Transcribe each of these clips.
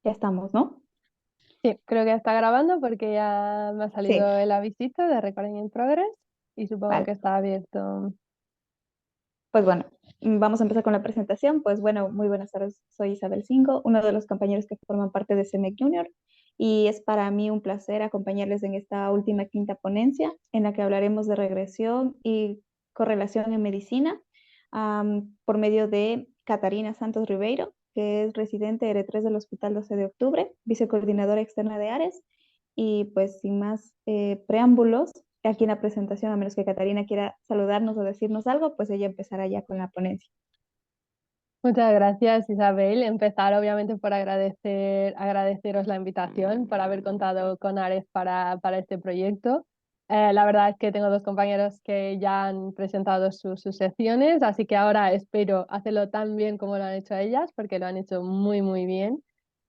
Ya estamos, ¿no? Sí, creo que ya está grabando porque ya me ha Sí, salido el avisito de Recording in Progress y supongo vale. que está abierto. Pues bueno, vamos a empezar con la presentación. Pues bueno, muy buenas tardes. Soy Isabel Cinco, uno de los compañeros que forman parte de CEMEC Junior. Y es para mí un placer acompañarles en esta última quinta ponencia en la que hablaremos de regresión y correlación en medicina por medio de Catarina Santos Ribeiro, que es residente R3 del Hospital 12 de Octubre, vicecoordinadora externa de ARES. Y pues sin más preámbulos, aquí en la presentación, a menos que Catarina quiera saludarnos o decirnos algo, pues ella empezará ya con la ponencia. Muchas gracias, Isabel. Empezar obviamente por agradeceros la invitación, por haber contado con Ares para este proyecto. La verdad es que tengo dos compañeros que ya han presentado sus secciones, así que ahora espero hacerlo tan bien como lo han hecho ellas, porque lo han hecho muy, muy bien.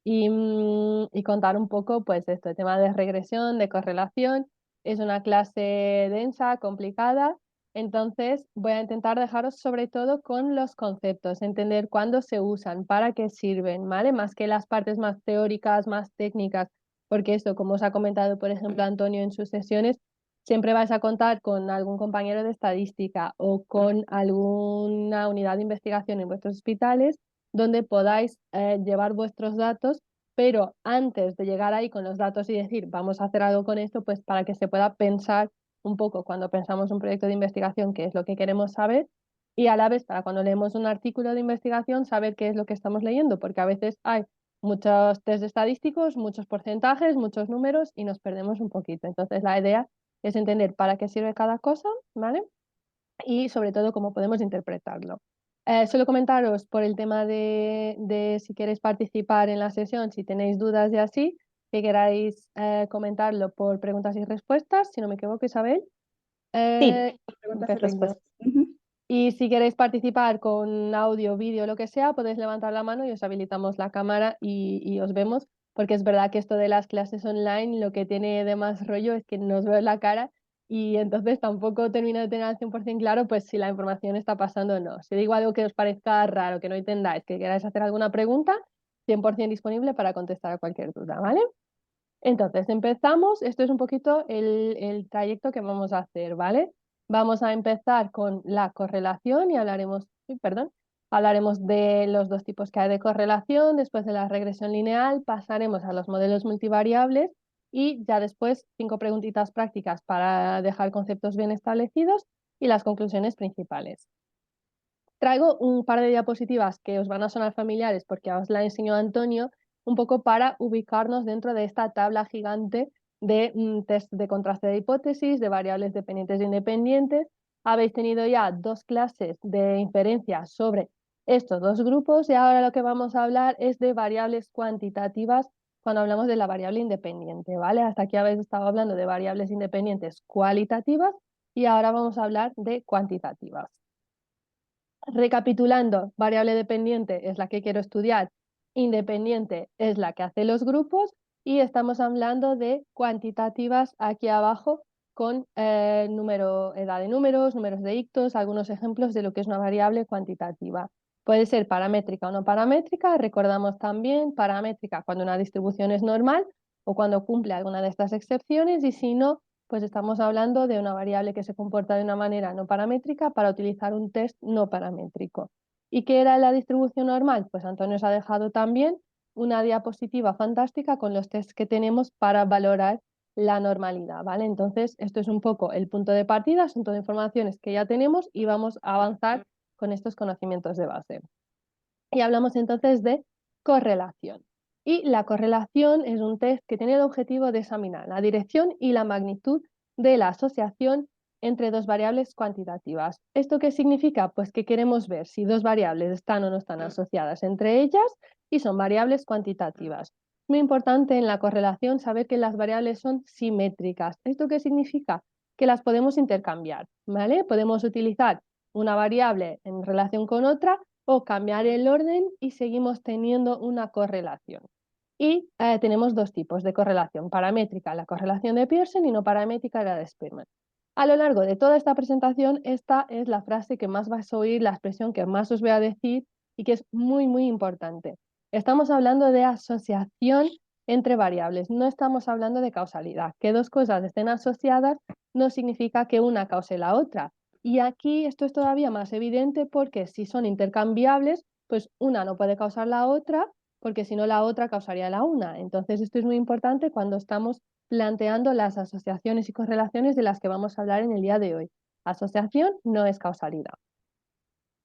Y contar un poco, pues, esto, el tema de regresión, de correlación. Es una clase densa, complicada. Entonces, voy a intentar dejaros sobre todo con los conceptos, entender cuándo se usan, para qué sirven, ¿vale? Más que las partes más teóricas, más técnicas, porque esto, como os ha comentado, por ejemplo, Antonio en sus sesiones, siempre vais a contar con algún compañero de estadística o con alguna unidad de investigación en vuestros hospitales donde podáis llevar vuestros datos, pero antes de llegar ahí con los datos y decir, vamos a hacer algo con esto, pues para que se pueda pensar un poco cuando pensamos un proyecto de investigación, qué es lo que queremos saber, y a la vez para cuando leemos un artículo de investigación, saber qué es lo que estamos leyendo, porque a veces hay muchos test estadísticos, muchos porcentajes, muchos números y nos perdemos un poquito. Entonces la idea es entender para qué sirve cada cosa, ¿vale? Y sobre todo cómo podemos interpretarlo. Solo comentaros por el tema de si queréis participar en la sesión, si tenéis dudas y así, que queráis comentarlo por preguntas y respuestas, si no me equivoco, Isabel. Sí, preguntas y Perfecto. respuestas. Ujú. Y si queréis participar con audio, vídeo, lo que sea, podéis levantar la mano y os habilitamos la cámara y os vemos, porque es verdad que esto de las clases online lo que tiene de más rollo es que nos veo la cara y entonces tampoco termino de tener al 100% claro pues si la información está pasando o no. Si digo algo que os parezca raro, que no entendáis, que queráis hacer alguna pregunta, 100% disponible para contestar a cualquier duda, ¿vale? Entonces, empezamos. Esto es un poquito el trayecto que vamos a hacer, ¿vale? Vamos a empezar con la correlación y hablaremos, sí, perdón, hablaremos de los dos tipos que hay de correlación, después de la regresión lineal, pasaremos a los modelos multivariables y ya después 5 preguntitas prácticas para dejar conceptos bien establecidos y las conclusiones principales. Traigo un par de diapositivas que os van a sonar familiares porque os la enseñó Antonio, un poco para ubicarnos dentro de esta tabla gigante de test de contraste de hipótesis, de variables dependientes e independientes. Habéis tenido ya 2 clases de inferencia sobre estos dos grupos y ahora lo que vamos a hablar es de variables cuantitativas cuando hablamos de la variable independiente, ¿vale? Hasta aquí habéis estado hablando de variables independientes cualitativas y ahora vamos a hablar de cuantitativas. Recapitulando, variable dependiente es la que quiero estudiar, independiente es la que hace los grupos y estamos hablando de cuantitativas aquí abajo con número, edad de números, números de ictos, algunos ejemplos de lo que es una variable cuantitativa. Puede ser paramétrica o no paramétrica, recordamos también paramétrica cuando una distribución es normal o cuando cumple alguna de estas excepciones y si no, pues estamos hablando de una variable que se comporta de una manera no paramétrica para utilizar un test no paramétrico. ¿Y qué era la distribución normal? Pues Antonio os ha dejado también una diapositiva fantástica con los tests que tenemos para valorar la normalidad, ¿vale? Entonces, esto es un poco el punto de partida, son todas informaciones que ya tenemos y vamos a avanzar con estos conocimientos de base. Y hablamos entonces de correlación. Y la correlación es un test que tiene el objetivo de examinar la dirección y la magnitud de la asociación entre dos variables cuantitativas. ¿Esto qué significa? Pues que queremos ver si dos variables están o no están asociadas entre ellas y son variables cuantitativas. Muy importante en la correlación saber que las variables son simétricas. ¿Esto qué significa? Que las podemos intercambiar, ¿vale? Podemos utilizar una variable en relación con otra o cambiar el orden y seguimos teniendo una correlación. Y tenemos dos tipos de correlación, paramétrica, la correlación de Pearson y no paramétrica, la de Spearman. A lo largo de toda esta presentación, esta es la frase que más vais a oír, la expresión que más os voy a decir y que es muy, muy importante. Estamos hablando de asociación entre variables, no estamos hablando de causalidad. Que dos cosas estén asociadas no significa que una cause la otra. Y aquí esto es todavía más evidente porque si son intercambiables, pues una no puede causar la otra, porque si no la otra causaría la una. Entonces esto es muy importante cuando estamos planteando las asociaciones y correlaciones de las que vamos a hablar en el día de hoy. Asociación no es causalidad.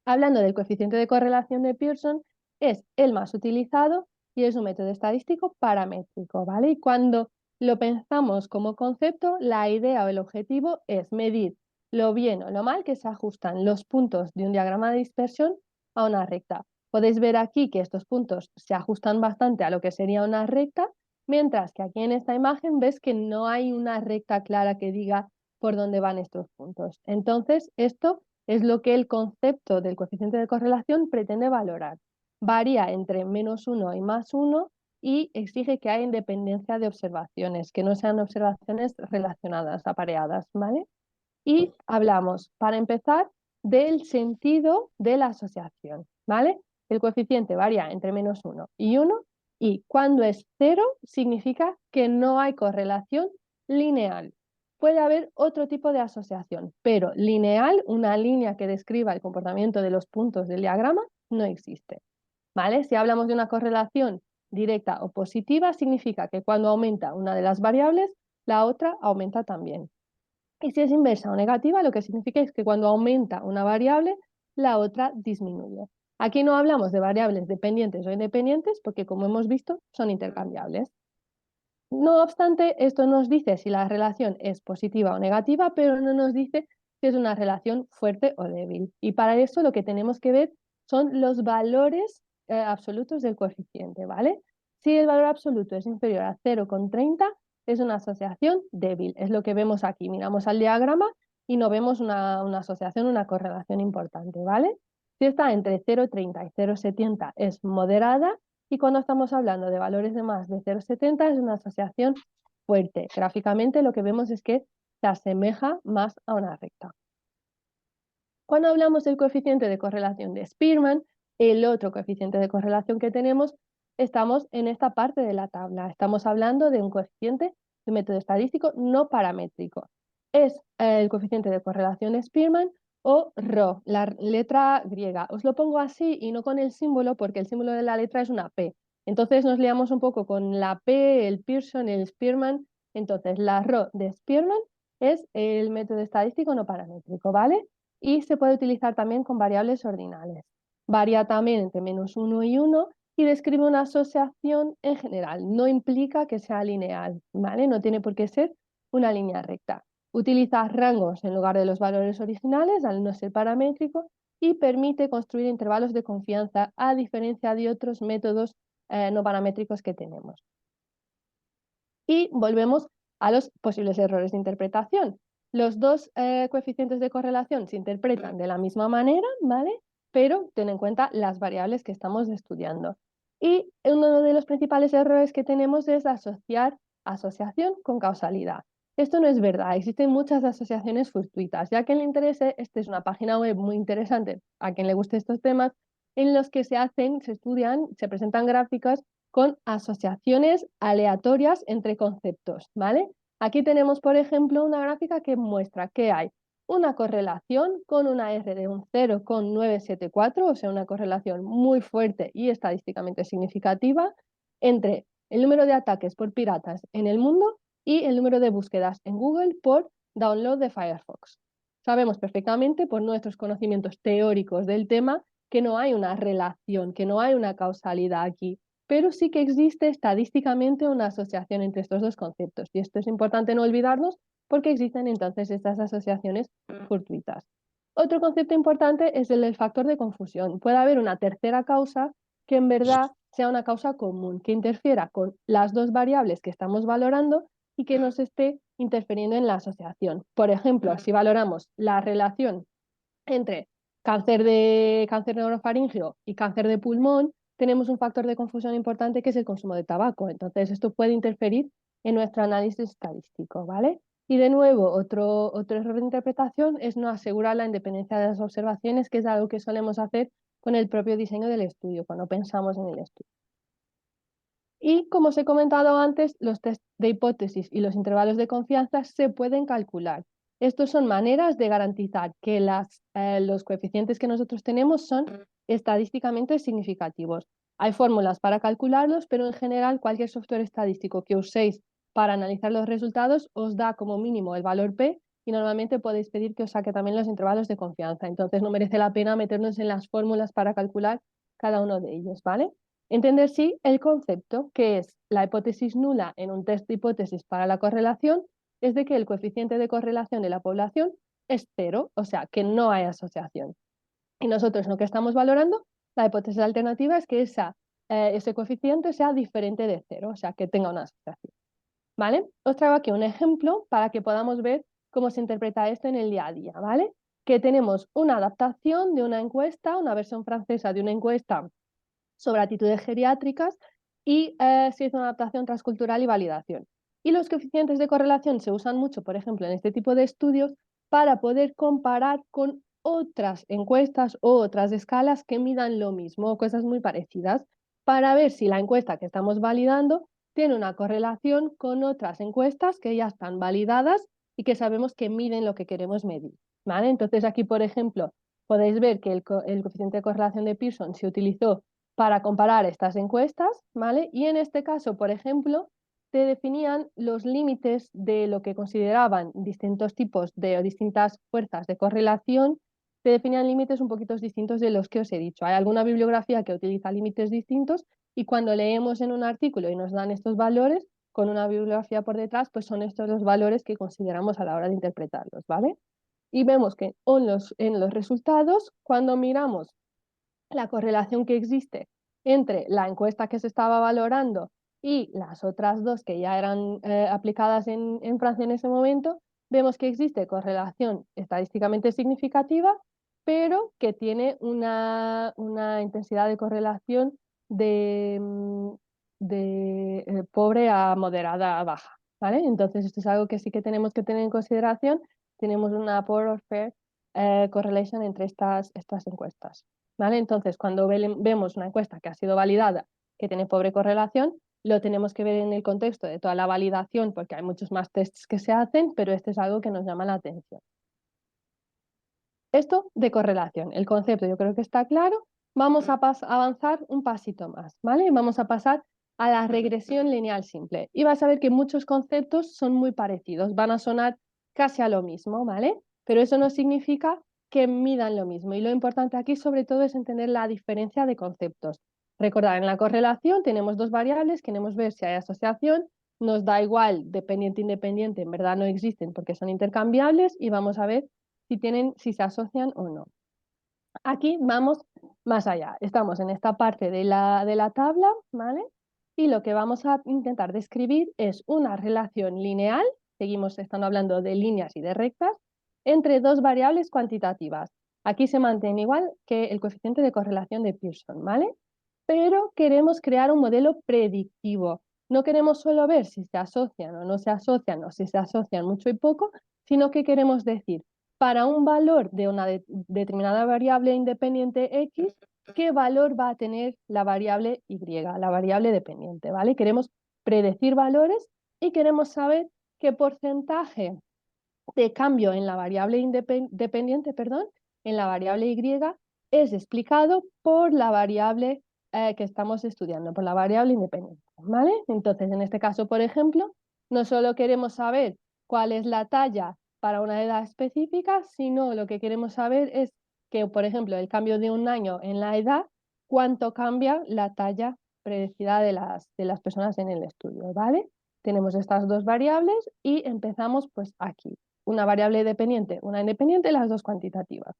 Hablando del coeficiente de correlación de Pearson, es el más utilizado y es un método estadístico paramétrico, ¿vale? Y cuando lo pensamos como concepto, la idea o el objetivo es medir lo bien o lo mal que se ajustan los puntos de un diagrama de dispersión a una recta. Podéis ver aquí que estos puntos se ajustan bastante a lo que sería una recta, mientras que aquí en esta imagen ves que no hay una recta clara que diga por dónde van estos puntos. Entonces, esto es lo que el concepto del coeficiente de correlación pretende valorar. Varía entre -1 y +1 y exige que haya independencia de observaciones, que no sean observaciones relacionadas, apareadas, ¿vale? Y hablamos, para empezar, del sentido de la asociación, ¿vale? El coeficiente varía entre -1 y 1 y cuando es 0 significa que no hay correlación lineal. Puede haber otro tipo de asociación, pero lineal, una línea que describa el comportamiento de los puntos del diagrama, no existe, ¿vale? Si hablamos de una correlación directa o positiva, significa que cuando aumenta una de las variables, la otra aumenta también. Y si es inversa o negativa, lo que significa es que cuando aumenta una variable, la otra disminuye. Aquí no hablamos de variables dependientes o independientes porque, como hemos visto, son intercambiables. No obstante, esto nos dice si la relación es positiva o negativa, pero no nos dice si es una relación fuerte o débil. Y para eso lo que tenemos que ver son los valores absolutos del coeficiente, ¿vale? Si el valor absoluto es inferior a 0,30, es una asociación débil. Es lo que vemos aquí. Miramos al diagrama y no vemos una asociación, una correlación importante, ¿vale? Si está entre 0,30 y 0,70 es moderada y cuando estamos hablando de valores de más de 0,70 es una asociación fuerte. Gráficamente lo que vemos es que se asemeja más a una recta. Cuando hablamos del coeficiente de correlación de Spearman, el otro coeficiente de correlación que tenemos, estamos en esta parte de la tabla. Estamos hablando de un coeficiente de método estadístico no paramétrico. Es el coeficiente de correlación de Spearman o Rho, la letra griega. Os lo pongo así y no con el símbolo porque el símbolo de la letra es una P. Entonces nos liamos un poco con la P, el Pearson, el Spearman. Entonces la Rho de Spearman es el método estadístico no paramétrico, ¿vale? Y se puede utilizar también con variables ordinales. Varía también entre -1 y 1 y describe una asociación en general. No implica que sea lineal, ¿vale? No tiene por qué ser una línea recta. Utiliza rangos en lugar de los valores originales, al no ser paramétrico, y permite construir intervalos de confianza a diferencia de otros métodos no paramétricos que tenemos. Y volvemos a los posibles errores de interpretación. Los dos coeficientes de correlación se interpretan de la misma manera, ¿vale? Pero ten en cuenta las variables que estamos estudiando. Y uno de los principales errores que tenemos es asociar asociación con causalidad. Esto no es verdad, existen muchas asociaciones fortuitas. Ya a quien le interese, esta es una página web muy interesante, a quien le guste estos temas, en los que se estudian, se presentan gráficas con asociaciones aleatorias entre conceptos, ¿vale? Aquí tenemos, por ejemplo, una gráfica que muestra que hay una correlación con una R de un 0,974, o sea, una correlación muy fuerte y estadísticamente significativa entre el número de ataques por piratas en el mundo y el número de búsquedas en Google por download de Firefox. Sabemos perfectamente por nuestros conocimientos teóricos del tema que no hay una relación, que no hay una causalidad aquí, pero sí que existe estadísticamente una asociación entre estos dos conceptos. Y esto es importante no olvidarnos porque existen entonces estas asociaciones fortuitas. Otro concepto importante es el del factor de confusión. Puede haber una tercera causa que en verdad sea una causa común, que interfiera con las dos variables que estamos valorando y que nos esté interfiriendo en la asociación. Por ejemplo, si valoramos la relación entre cáncer neurofaríngeo y cáncer de pulmón, tenemos un factor de confusión importante que es el consumo de tabaco. Entonces, esto puede interferir en nuestro análisis estadístico, ¿vale? Y de nuevo, otro error de interpretación es no asegurar la independencia de las observaciones, que es algo que solemos hacer con el propio diseño del estudio, cuando pensamos en el estudio. Y como os he comentado antes, los test de hipótesis y los intervalos de confianza se pueden calcular. Estos son maneras de garantizar que los coeficientes que nosotros tenemos son estadísticamente significativos. Hay fórmulas para calcularlos, pero en general cualquier software estadístico que uséis para analizar los resultados os da como mínimo el valor P y normalmente podéis pedir que os saque también los intervalos de confianza. Entonces no merece la pena meternos en las fórmulas para calcular cada uno de ellos, ¿vale? Entender sí el concepto, que es la hipótesis nula en un test de hipótesis para la correlación, es de que el coeficiente de correlación de la población es cero, o sea, que no hay asociación. Y nosotros lo que estamos valorando, la hipótesis alternativa es que ese coeficiente sea diferente de cero, o sea, que tenga una asociación. ¿Vale? Os traigo aquí un ejemplo para que podamos ver cómo se interpreta esto en el día a día, ¿vale? Que tenemos una adaptación de una encuesta, una versión francesa de una encuesta sobre actitudes geriátricas y se hizo una adaptación transcultural y validación. Y los coeficientes de correlación se usan mucho, por ejemplo, en este tipo de estudios para poder comparar con otras encuestas o otras escalas que midan lo mismo o cosas muy parecidas para ver si la encuesta que estamos validando tiene una correlación con otras encuestas que ya están validadas y que sabemos que miden lo que queremos medir. ¿Vale? Entonces aquí, por ejemplo, podéis ver que el coeficiente de correlación de Pearson se utilizó para comparar estas encuestas, ¿vale? Y en este caso, por ejemplo, te definían los límites de lo que consideraban distintos tipos de o distintas fuerzas de correlación, te definían límites un poquito distintos de los que os he dicho. Hay alguna bibliografía que utiliza límites distintos y cuando leemos en un artículo y nos dan estos valores, con una bibliografía por detrás, pues son estos los valores que consideramos a la hora de interpretarlos, ¿vale? Y vemos que en los resultados, cuando miramos la correlación que existe entre la encuesta que se estaba valorando y las otras dos que ya eran aplicadas en Francia en ese momento, vemos que existe correlación estadísticamente significativa, pero que tiene una intensidad de correlación de pobre a moderada a baja, ¿vale? Entonces esto es algo que sí que tenemos que tener en consideración. Tenemos una poor or fair correlation entre estas encuestas. ¿Vale? Entonces, cuando vemos una encuesta que ha sido validada, que tiene pobre correlación, lo tenemos que ver en el contexto de toda la validación, porque hay muchos más tests que se hacen, pero este es algo que nos llama la atención. Esto de correlación, el concepto yo creo que está claro. Vamos a avanzar un pasito más, ¿vale? Vamos a pasar a la regresión lineal simple. Y vas a ver que muchos conceptos son muy parecidos, van a sonar casi a lo mismo, ¿vale? Pero eso no significa que midan lo mismo. Y lo importante aquí sobre todo es entender la diferencia de conceptos. Recordad, en la correlación tenemos dos variables, queremos ver si hay asociación, nos da igual dependiente e independiente, en verdad no existen porque son intercambiables y vamos a ver si se asocian o no. Aquí vamos más allá. Estamos en esta parte de la tabla, ¿vale? Y lo que vamos a intentar describir es una relación lineal, seguimos estando hablando de líneas y de rectas, entre dos variables cuantitativas. Aquí se mantiene igual que el coeficiente de correlación de Pearson, ¿vale? Pero queremos crear un modelo predictivo. No queremos solo ver si se asocian o no se asocian o si se asocian mucho y poco, sino que queremos decir, para un valor de una determinada variable independiente X, ¿qué valor va a tener la variable Y, la variable dependiente? ¿Vale? Queremos predecir valores y queremos saber qué porcentaje de cambio en la variable dependiente, perdón, en la variable Y es explicado por la variable que estamos estudiando, por la variable independiente, ¿vale? Entonces, en este caso, por ejemplo, no solo queremos saber cuál es la talla para una edad específica, sino lo que queremos saber es que, por ejemplo, el cambio de un año en la edad, cuánto cambia la talla predecida de las personas en el estudio, ¿vale? Tenemos estas dos variables y empezamos pues aquí una variable dependiente, una independiente, las dos cuantitativas.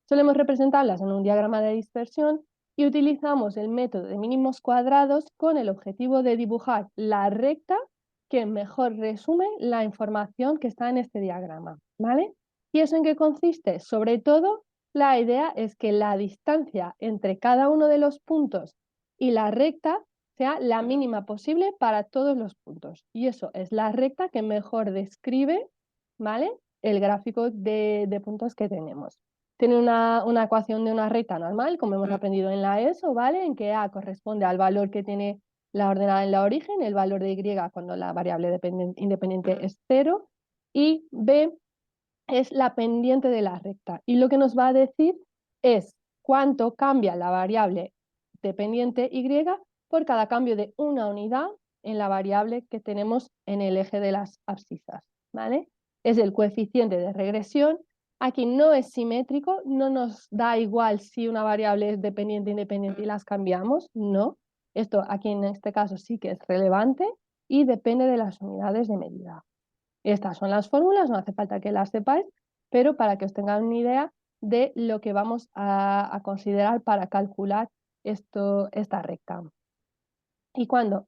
Solemos representarlas en un diagrama de dispersión y utilizamos el método de mínimos cuadrados con el objetivo de dibujar la recta que mejor resume la información que está en este diagrama, ¿vale? ¿Y eso en qué consiste? Sobre todo, la idea es que la distancia entre cada uno de los puntos y la recta sea la mínima posible para todos los puntos. Y eso es la recta que mejor describe, ¿vale? El gráfico de puntos que tenemos. Tiene una ecuación de una recta normal, como hemos aprendido en la ESO, ¿vale? En que A corresponde al valor que tiene la ordenada en la origen, el valor de y cuando la variable independiente es 0, y b es la pendiente de la recta. Y lo que nos va a decir es cuánto cambia la variable dependiente y por cada cambio de una unidad en la variable que tenemos en el eje de las abscisas, ¿vale? Es el coeficiente de regresión. Aquí no es simétrico, no nos da igual si una variable es dependiente o independiente y las cambiamos, no. Esto aquí en este caso sí que es relevante y depende de las unidades de medida. Estas son las fórmulas, no hace falta que las sepáis, pero para que os tengan una idea de lo que vamos a considerar para calcular esta recta. Y cuando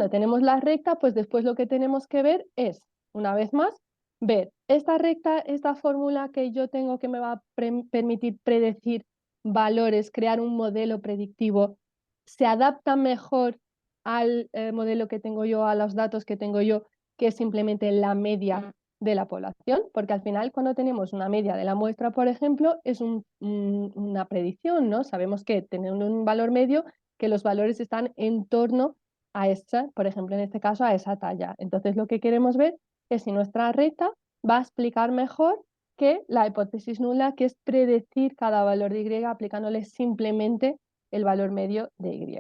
tenemos la recta, pues después lo que tenemos que ver es, una vez más, ver esta recta, esta fórmula que yo tengo que me va a permitir predecir valores, crear un modelo predictivo, se adapta mejor al modelo que tengo yo, a los datos que tengo yo, que es simplemente la media de la población, porque al final cuando tenemos una media de la muestra, por ejemplo, es una predicción, ¿no? Sabemos que teniendo un valor medio, que los valores están en torno a esa, por ejemplo, en este caso, a esa talla. Entonces, lo que queremos ver es si nuestra recta va a explicar mejor que la hipótesis nula, que es predecir cada valor de y aplicándole simplemente el valor medio de y.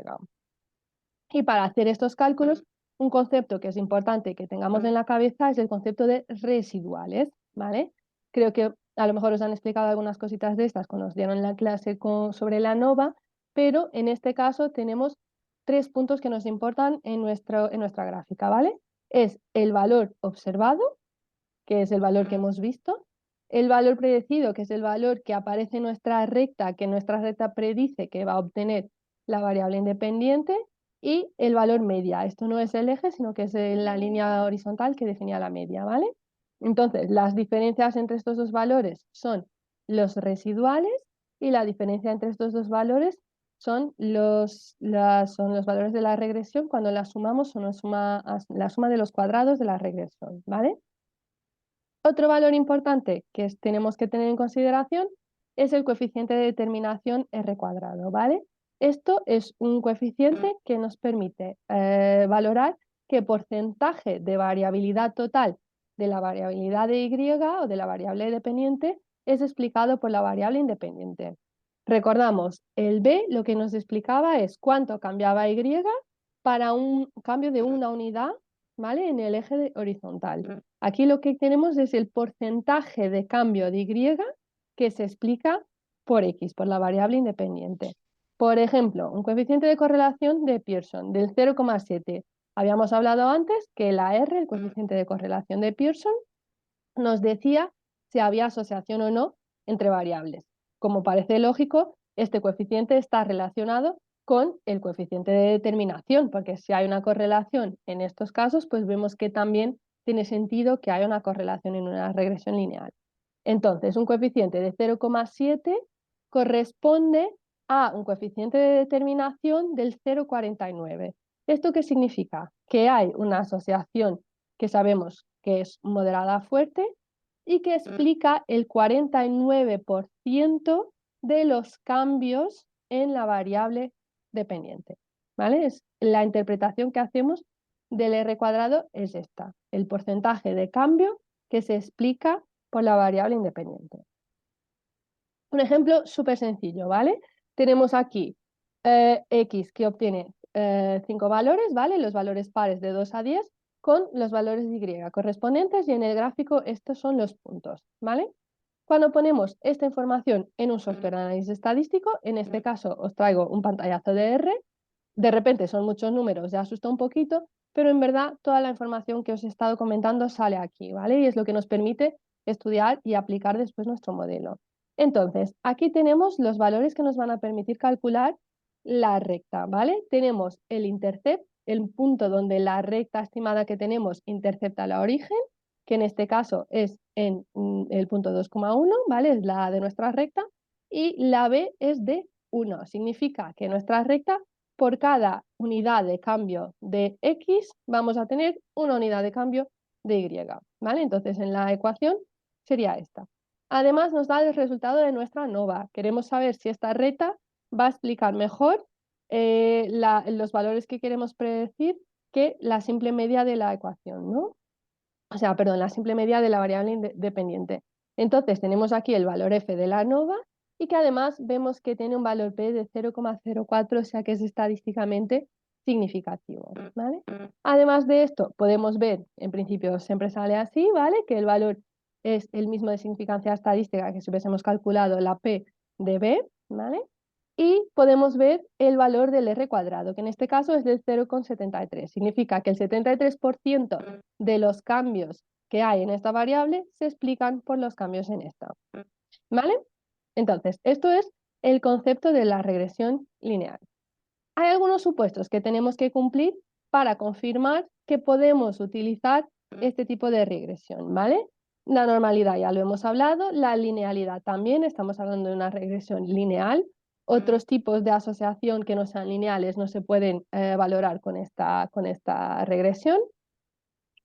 Y para hacer estos cálculos, un concepto que es importante que tengamos en la cabeza es el concepto de residuales, ¿vale? Creo que a lo mejor os han explicado algunas cositas de estas cuando os dieron la clase sobre la ANOVA, pero en este caso tenemos 3 puntos que nos importan en nuestra gráfica, ¿vale? Es el valor observado, que es el valor que hemos visto, el valor predecido, que es el valor que aparece en nuestra recta, que nuestra recta predice que va a obtener la variable independiente, y el valor media. Esto no es el eje, sino que es la línea horizontal que definía la media, ¿vale? Entonces, las diferencias entre estos dos valores son los residuales y la diferencia entre estos dos valores son los valores de la regresión cuando la sumamos son la suma de los cuadrados de la regresión, ¿vale? Otro valor importante que tenemos que tener en consideración es el coeficiente de determinación R cuadrado, ¿vale? Esto es un coeficiente que nos permite valorar qué porcentaje de variabilidad total de la variabilidad de Y o de la variable dependiente es explicado por la variable independiente. Recordamos, el B lo que nos explicaba es cuánto cambiaba Y para un cambio de una unidad, ¿vale? En el eje horizontal. Aquí lo que tenemos es el porcentaje de cambio de Y que se explica por X, por la variable independiente. Por ejemplo, un coeficiente de correlación de Pearson del 0,7. Habíamos hablado antes que la R, el coeficiente de correlación de Pearson, nos decía si había asociación o no entre variables. Como parece lógico, este coeficiente está relacionado con el coeficiente de determinación, porque si hay una correlación en estos casos, pues vemos que también tiene sentido que haya una correlación en una regresión lineal. Entonces, un coeficiente de 0,7 corresponde a un coeficiente de determinación del 0,49. ¿Esto qué significa? Que hay una asociación que sabemos que es moderada fuerte y que explica el 49% de los cambios en la variable dependiente, ¿vale? La interpretación que hacemos del R cuadrado es esta, el porcentaje de cambio que se explica por la variable independiente. Un ejemplo súper sencillo, ¿vale? Tenemos aquí X que obtiene 5 valores, ¿vale? Los valores pares de 2 a 10 con los valores de Y correspondientes y en el gráfico estos son los puntos, ¿vale? Cuando ponemos esta información en un software de análisis estadístico, en este caso os traigo un pantallazo de R, de repente son muchos números, ya asusta un poquito, pero en verdad toda la información que os he estado comentando sale aquí, ¿vale? Y es lo que nos permite estudiar y aplicar después nuestro modelo. Entonces, aquí tenemos los valores que nos van a permitir calcular la recta, ¿vale? Tenemos el intercept, el punto donde la recta estimada que tenemos intercepta la origen, que en este caso es en el punto 2,1, ¿vale? Es la de nuestra recta, y la B es de 1. Significa que nuestra recta, por cada unidad de cambio de X, vamos a tener una unidad de cambio de Y, ¿vale? Entonces, en la ecuación sería esta. Además, nos da el resultado de nuestra ANOVA. Queremos saber si esta recta va a explicar mejor los valores que queremos predecir que la simple media de la ecuación, ¿no? O sea, perdón, la simple media de la variable dependiente. Entonces tenemos aquí el valor f de la ANOVA y que además vemos que tiene un valor p de 0,04, o sea que es estadísticamente significativo, ¿vale? Además de esto, podemos ver, en principio siempre sale así, ¿vale? Que el valor es el mismo de significancia estadística que si hubiésemos calculado la p de b, ¿vale? Y podemos ver el valor del r cuadrado, que en este caso es del 0,73. Significa que el 73% de los cambios que hay en esta variable se explican por los cambios en esta. ¿Vale? Entonces, esto es el concepto de la regresión lineal. Hay algunos supuestos que tenemos que cumplir para confirmar que podemos utilizar este tipo de regresión, ¿vale? La normalidad ya lo hemos hablado, la linealidad también, estamos hablando de una regresión lineal. Otros tipos de asociación que no sean lineales no se pueden valorar con esta regresión.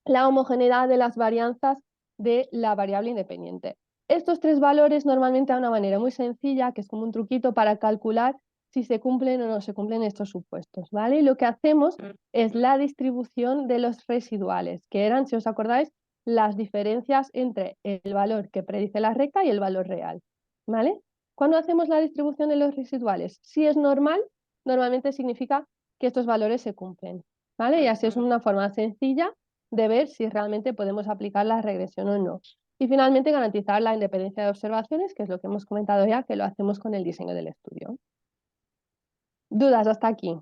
La homogeneidad de las varianzas de la variable independiente. Estos tres valores normalmente de una manera muy sencilla, que es como un truquito para calcular si se cumplen o no se cumplen estos supuestos, ¿vale? Y lo que hacemos es la distribución de los residuales, que eran, si os acordáis, las diferencias entre el valor que predice la recta y el valor real, ¿vale? Cuando hacemos la distribución de los residuales, si es normal, normalmente significa que estos valores se cumplen, ¿vale? Y así es una forma sencilla de ver si realmente podemos aplicar la regresión o no. Y finalmente garantizar la independencia de observaciones, que es lo que hemos comentado ya, que lo hacemos con el diseño del estudio. ¿Dudas hasta aquí?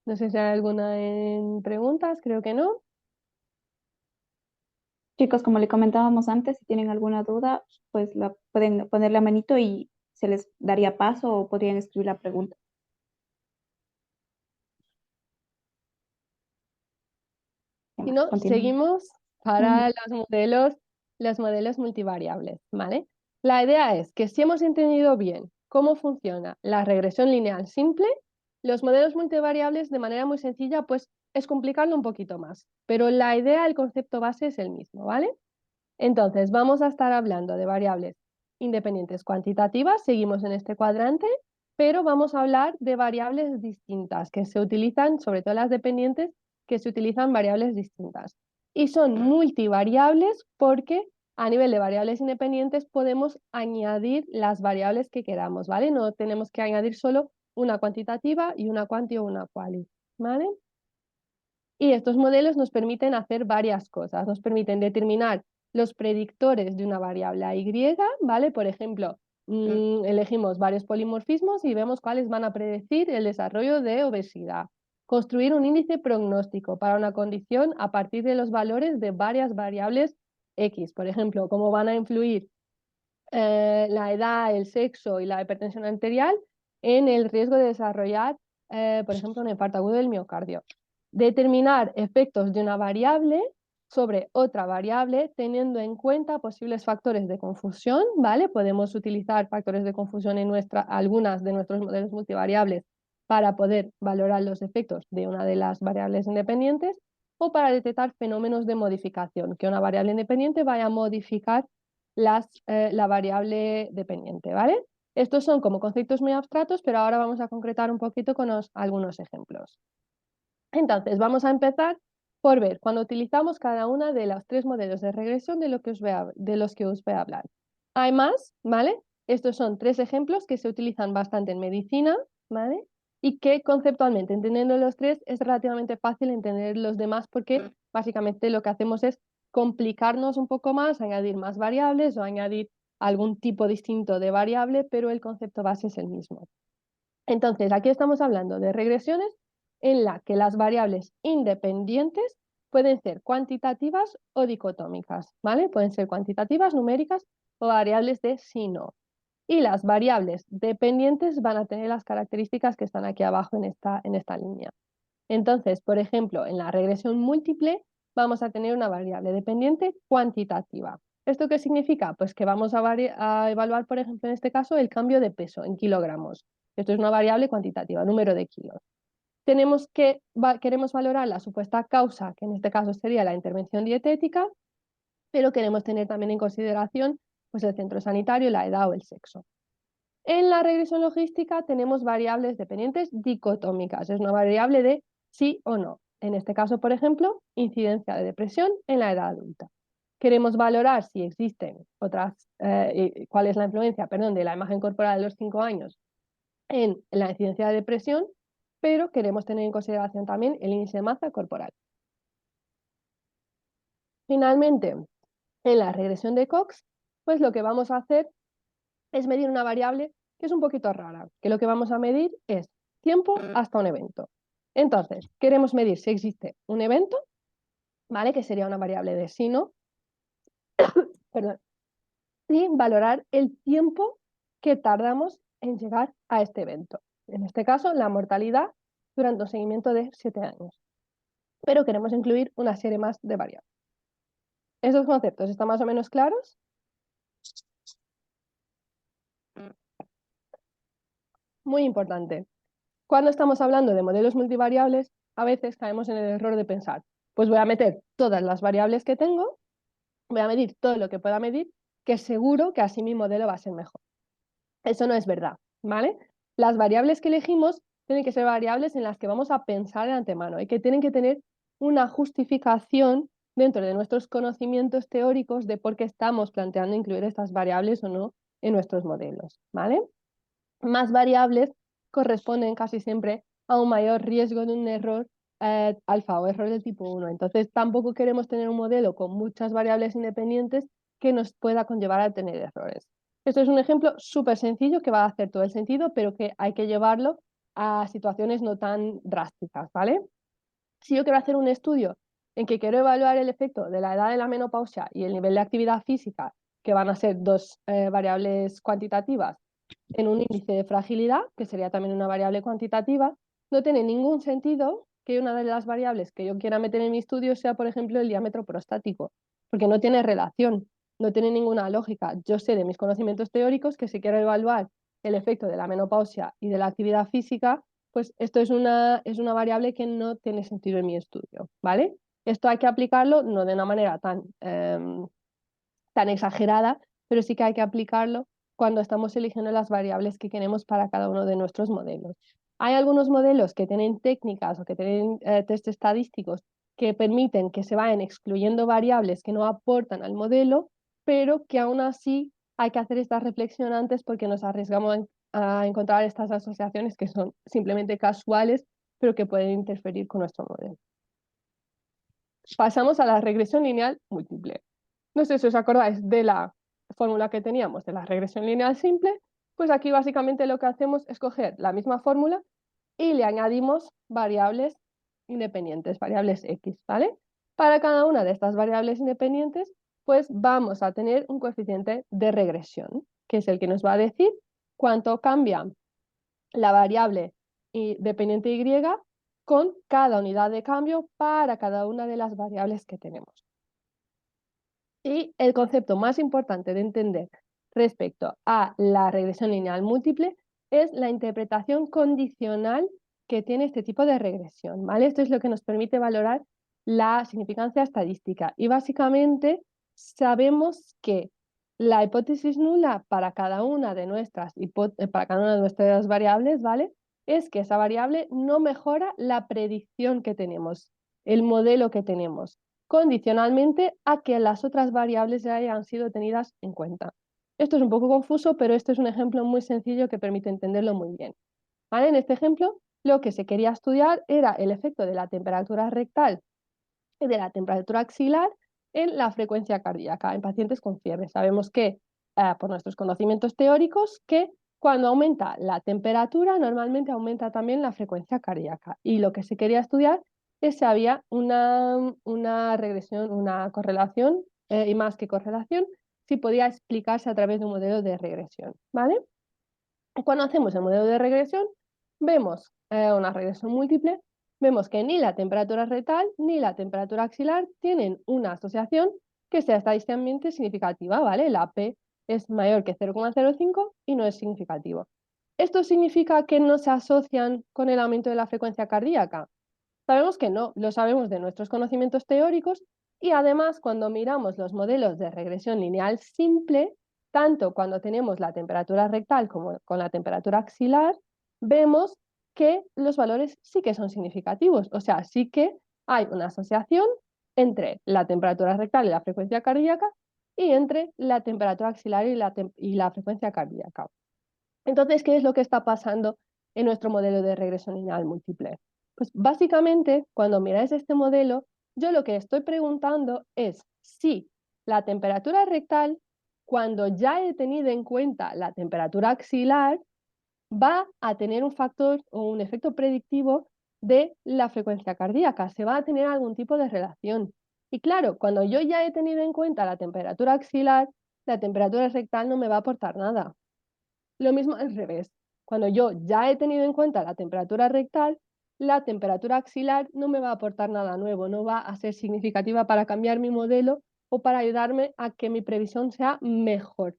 No sé si hay alguna en preguntas, creo que no. Chicos, como le comentábamos antes, si tienen alguna duda, pues la pueden poner la manito y se les daría paso o podrían escribir la pregunta. Si Venga, no, continuamos. seguimos para los modelos multivariables, ¿vale? La idea es que si hemos entendido bien cómo funciona la regresión lineal simple, los modelos multivariables de manera muy sencilla, pues es complicarlo un poquito más, pero la idea, el concepto base es el mismo, ¿vale? Entonces, vamos a estar hablando de variables independientes cuantitativas, seguimos en este cuadrante, pero vamos a hablar de variables distintas que se utilizan, sobre todo las dependientes, que se utilizan variables distintas. Y son multivariables porque a nivel de variables independientes podemos añadir las variables que queramos, ¿vale? No tenemos que añadir solo una cuantitativa y una quanti o una quali, ¿vale? Y estos modelos nos permiten hacer varias cosas. Nos permiten determinar los predictores de una variable Y, ¿vale? Por ejemplo, elegimos varios polimorfismos y vemos cuáles van a predecir el desarrollo de obesidad. Construir un índice prognóstico para una condición a partir de los valores de varias variables X. Por ejemplo, cómo van a influir la edad, el sexo y la hipertensión arterial en el riesgo de desarrollar, por ejemplo, un infarto agudo del miocardio. Determinar efectos de una variable sobre otra variable teniendo en cuenta posibles factores de confusión, ¿vale? Podemos utilizar factores de confusión en algunas de nuestros modelos multivariables para poder valorar los efectos de una de las variables independientes o para detectar fenómenos de modificación, que una variable independiente vaya a modificar la variable dependiente, ¿vale? Estos son como conceptos muy abstractos, pero ahora vamos a concretar un poquito con algunos ejemplos. Entonces, vamos a empezar por ver cuando utilizamos cada una de los tres modelos de regresión de los que os voy a hablar. Hay más, ¿vale? Estos son tres ejemplos que se utilizan bastante en medicina, ¿vale? Y que conceptualmente, entendiendo los tres, es relativamente fácil entender los demás porque básicamente lo que hacemos es complicarnos un poco más, añadir más variables o añadir algún tipo distinto de variable, pero el concepto base es el mismo. Entonces, aquí estamos hablando de regresiones en la que las variables independientes pueden ser cuantitativas o dicotómicas, ¿vale? Pueden ser cuantitativas, numéricas o variables de sí, no. Y las variables dependientes van a tener las características que están aquí abajo en esta línea. Entonces, por ejemplo, en la regresión múltiple vamos a tener una variable dependiente cuantitativa. ¿Esto qué significa? Pues que vamos a evaluar, por ejemplo, en este caso, el cambio de peso en kilogramos. Esto es una variable cuantitativa, número de kilos. Queremos valorar la supuesta causa, que en este caso sería la intervención dietética, pero queremos tener también en consideración pues, el centro sanitario, la edad o el sexo. En la regresión logística tenemos variables dependientes dicotómicas, es una variable de sí o no. En este caso, por ejemplo, incidencia de depresión en la edad adulta. Queremos valorar si existen otras, cuál es la influencia, perdón, de la imagen corporal de los 5 años en la incidencia de depresión, pero queremos tener en consideración también el índice de masa corporal. Finalmente, en la regresión de Cox, pues lo que vamos a hacer es medir una variable que es un poquito rara, que lo que vamos a medir es tiempo hasta un evento. Entonces, queremos medir si existe un evento, ¿vale? Que sería una variable de sí, no, perdón, y valorar el tiempo que tardamos en llegar a este evento. En este caso, la mortalidad durante un seguimiento de 7 años. Pero queremos incluir una serie más de variables. ¿Esos conceptos están más o menos claros? Muy importante. Cuando estamos hablando de modelos multivariables, a veces caemos en el error de pensar, pues voy a meter todas las variables que tengo, voy a medir todo lo que pueda medir, que seguro que así mi modelo va a ser mejor. Eso no es verdad, ¿vale? Las variables que elegimos tienen que ser variables en las que vamos a pensar de antemano y que tienen que tener una justificación dentro de nuestros conocimientos teóricos de por qué estamos planteando incluir estas variables o no en nuestros modelos, ¿vale? Más variables corresponden casi siempre a un mayor riesgo de un error alfa o error del tipo 1. Entonces, tampoco queremos tener un modelo con muchas variables independientes que nos pueda conllevar a tener errores. Esto es un ejemplo súper sencillo que va a hacer todo el sentido, pero que hay que llevarlo a situaciones no tan drásticas, ¿vale? Si yo quiero hacer un estudio en que quiero evaluar el efecto de la edad de la menopausia y el nivel de actividad física, que van a ser dos variables cuantitativas, en un índice de fragilidad, que sería también una variable cuantitativa, no tiene ningún sentido que una de las variables que yo quiera meter en mi estudio sea, por ejemplo, el diámetro prostático, porque no tiene relación, no tiene ninguna lógica. Yo sé de mis conocimientos teóricos que si quiero evaluar el efecto de la menopausia y de la actividad física, pues esto es una variable que no tiene sentido en mi estudio, ¿vale? Esto hay que aplicarlo no de una manera tan exagerada, pero sí que hay que aplicarlo cuando estamos eligiendo las variables que queremos para cada uno de nuestros modelos. Hay algunos modelos que tienen técnicas o que tienen test estadísticos que permiten que se vayan excluyendo variables que no aportan al modelo, pero que aún así hay que hacer esta reflexión antes porque nos arriesgamos a encontrar estas asociaciones que son simplemente casuales, pero que pueden interferir con nuestro modelo. Pasamos a la regresión lineal múltiple. No sé si os acordáis de la fórmula que teníamos de la regresión lineal simple, pues aquí básicamente lo que hacemos es coger la misma fórmula y le añadimos variables independientes, variables X, ¿vale? Para cada una de estas variables independientes, pues vamos a tener un coeficiente de regresión, que es el que nos va a decir cuánto cambia la variable dependiente Y con cada unidad de cambio para cada una de las variables que tenemos. Y el concepto más importante de entender respecto a la regresión lineal múltiple es la interpretación condicional que tiene este tipo de regresión, ¿vale? Esto es lo que nos permite valorar la significancia estadística y básicamente sabemos que la hipótesis nula para cada una de nuestras variables, ¿vale? Es que esa variable no mejora la predicción que tenemos, el modelo que tenemos condicionalmente a que las otras variables ya hayan sido tenidas en cuenta. Esto es un poco confuso, pero este es un ejemplo muy sencillo que permite entenderlo muy bien. ¿Vale? En este ejemplo, lo que se quería estudiar era el efecto de la temperatura rectal y de la temperatura axilar en la frecuencia cardíaca en pacientes con fiebre. Sabemos que, por nuestros conocimientos teóricos, que cuando aumenta la temperatura, normalmente aumenta también la frecuencia cardíaca. Y lo que se quería estudiar es si había una regresión, una correlación, y más que correlación, si podía explicarse a través de un modelo de regresión, ¿vale? Cuando hacemos el modelo de regresión, vemos una regresión múltiple, vemos que ni la temperatura rectal ni la temperatura axilar tienen una asociación que sea estadísticamente significativa, ¿vale? La P es mayor que 0,05 y no es significativo. ¿Esto significa que no se asocian con el aumento de la frecuencia cardíaca? Sabemos que no, lo sabemos de nuestros conocimientos teóricos y además cuando miramos los modelos de regresión lineal simple, tanto cuando tenemos la temperatura rectal como con la temperatura axilar, vemos que los valores sí que son significativos, o sea, sí que hay una asociación entre la temperatura rectal y la frecuencia cardíaca y entre la temperatura axilar y la frecuencia cardíaca. Entonces, ¿qué es lo que está pasando en nuestro modelo de regresión lineal múltiple? Pues básicamente, cuando miráis este modelo, yo lo que estoy preguntando es si la temperatura rectal, cuando ya he tenido en cuenta la temperatura axilar, va a tener un factor o un efecto predictivo de la frecuencia cardíaca, se va a tener algún tipo de relación. Y claro, cuando yo ya he tenido en cuenta la temperatura axilar, la temperatura rectal no me va a aportar nada. Lo mismo al revés. Cuando yo ya he tenido en cuenta la temperatura rectal, la temperatura axilar no me va a aportar nada nuevo, no va a ser significativa para cambiar mi modelo o para ayudarme a que mi previsión sea mejor.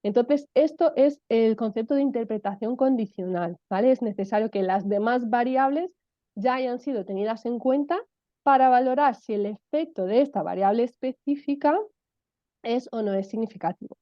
Entonces, esto es el concepto de interpretación condicional, ¿vale? Es necesario que las demás variables ya hayan sido tenidas en cuenta para valorar si el efecto de esta variable específica es o no es significativo.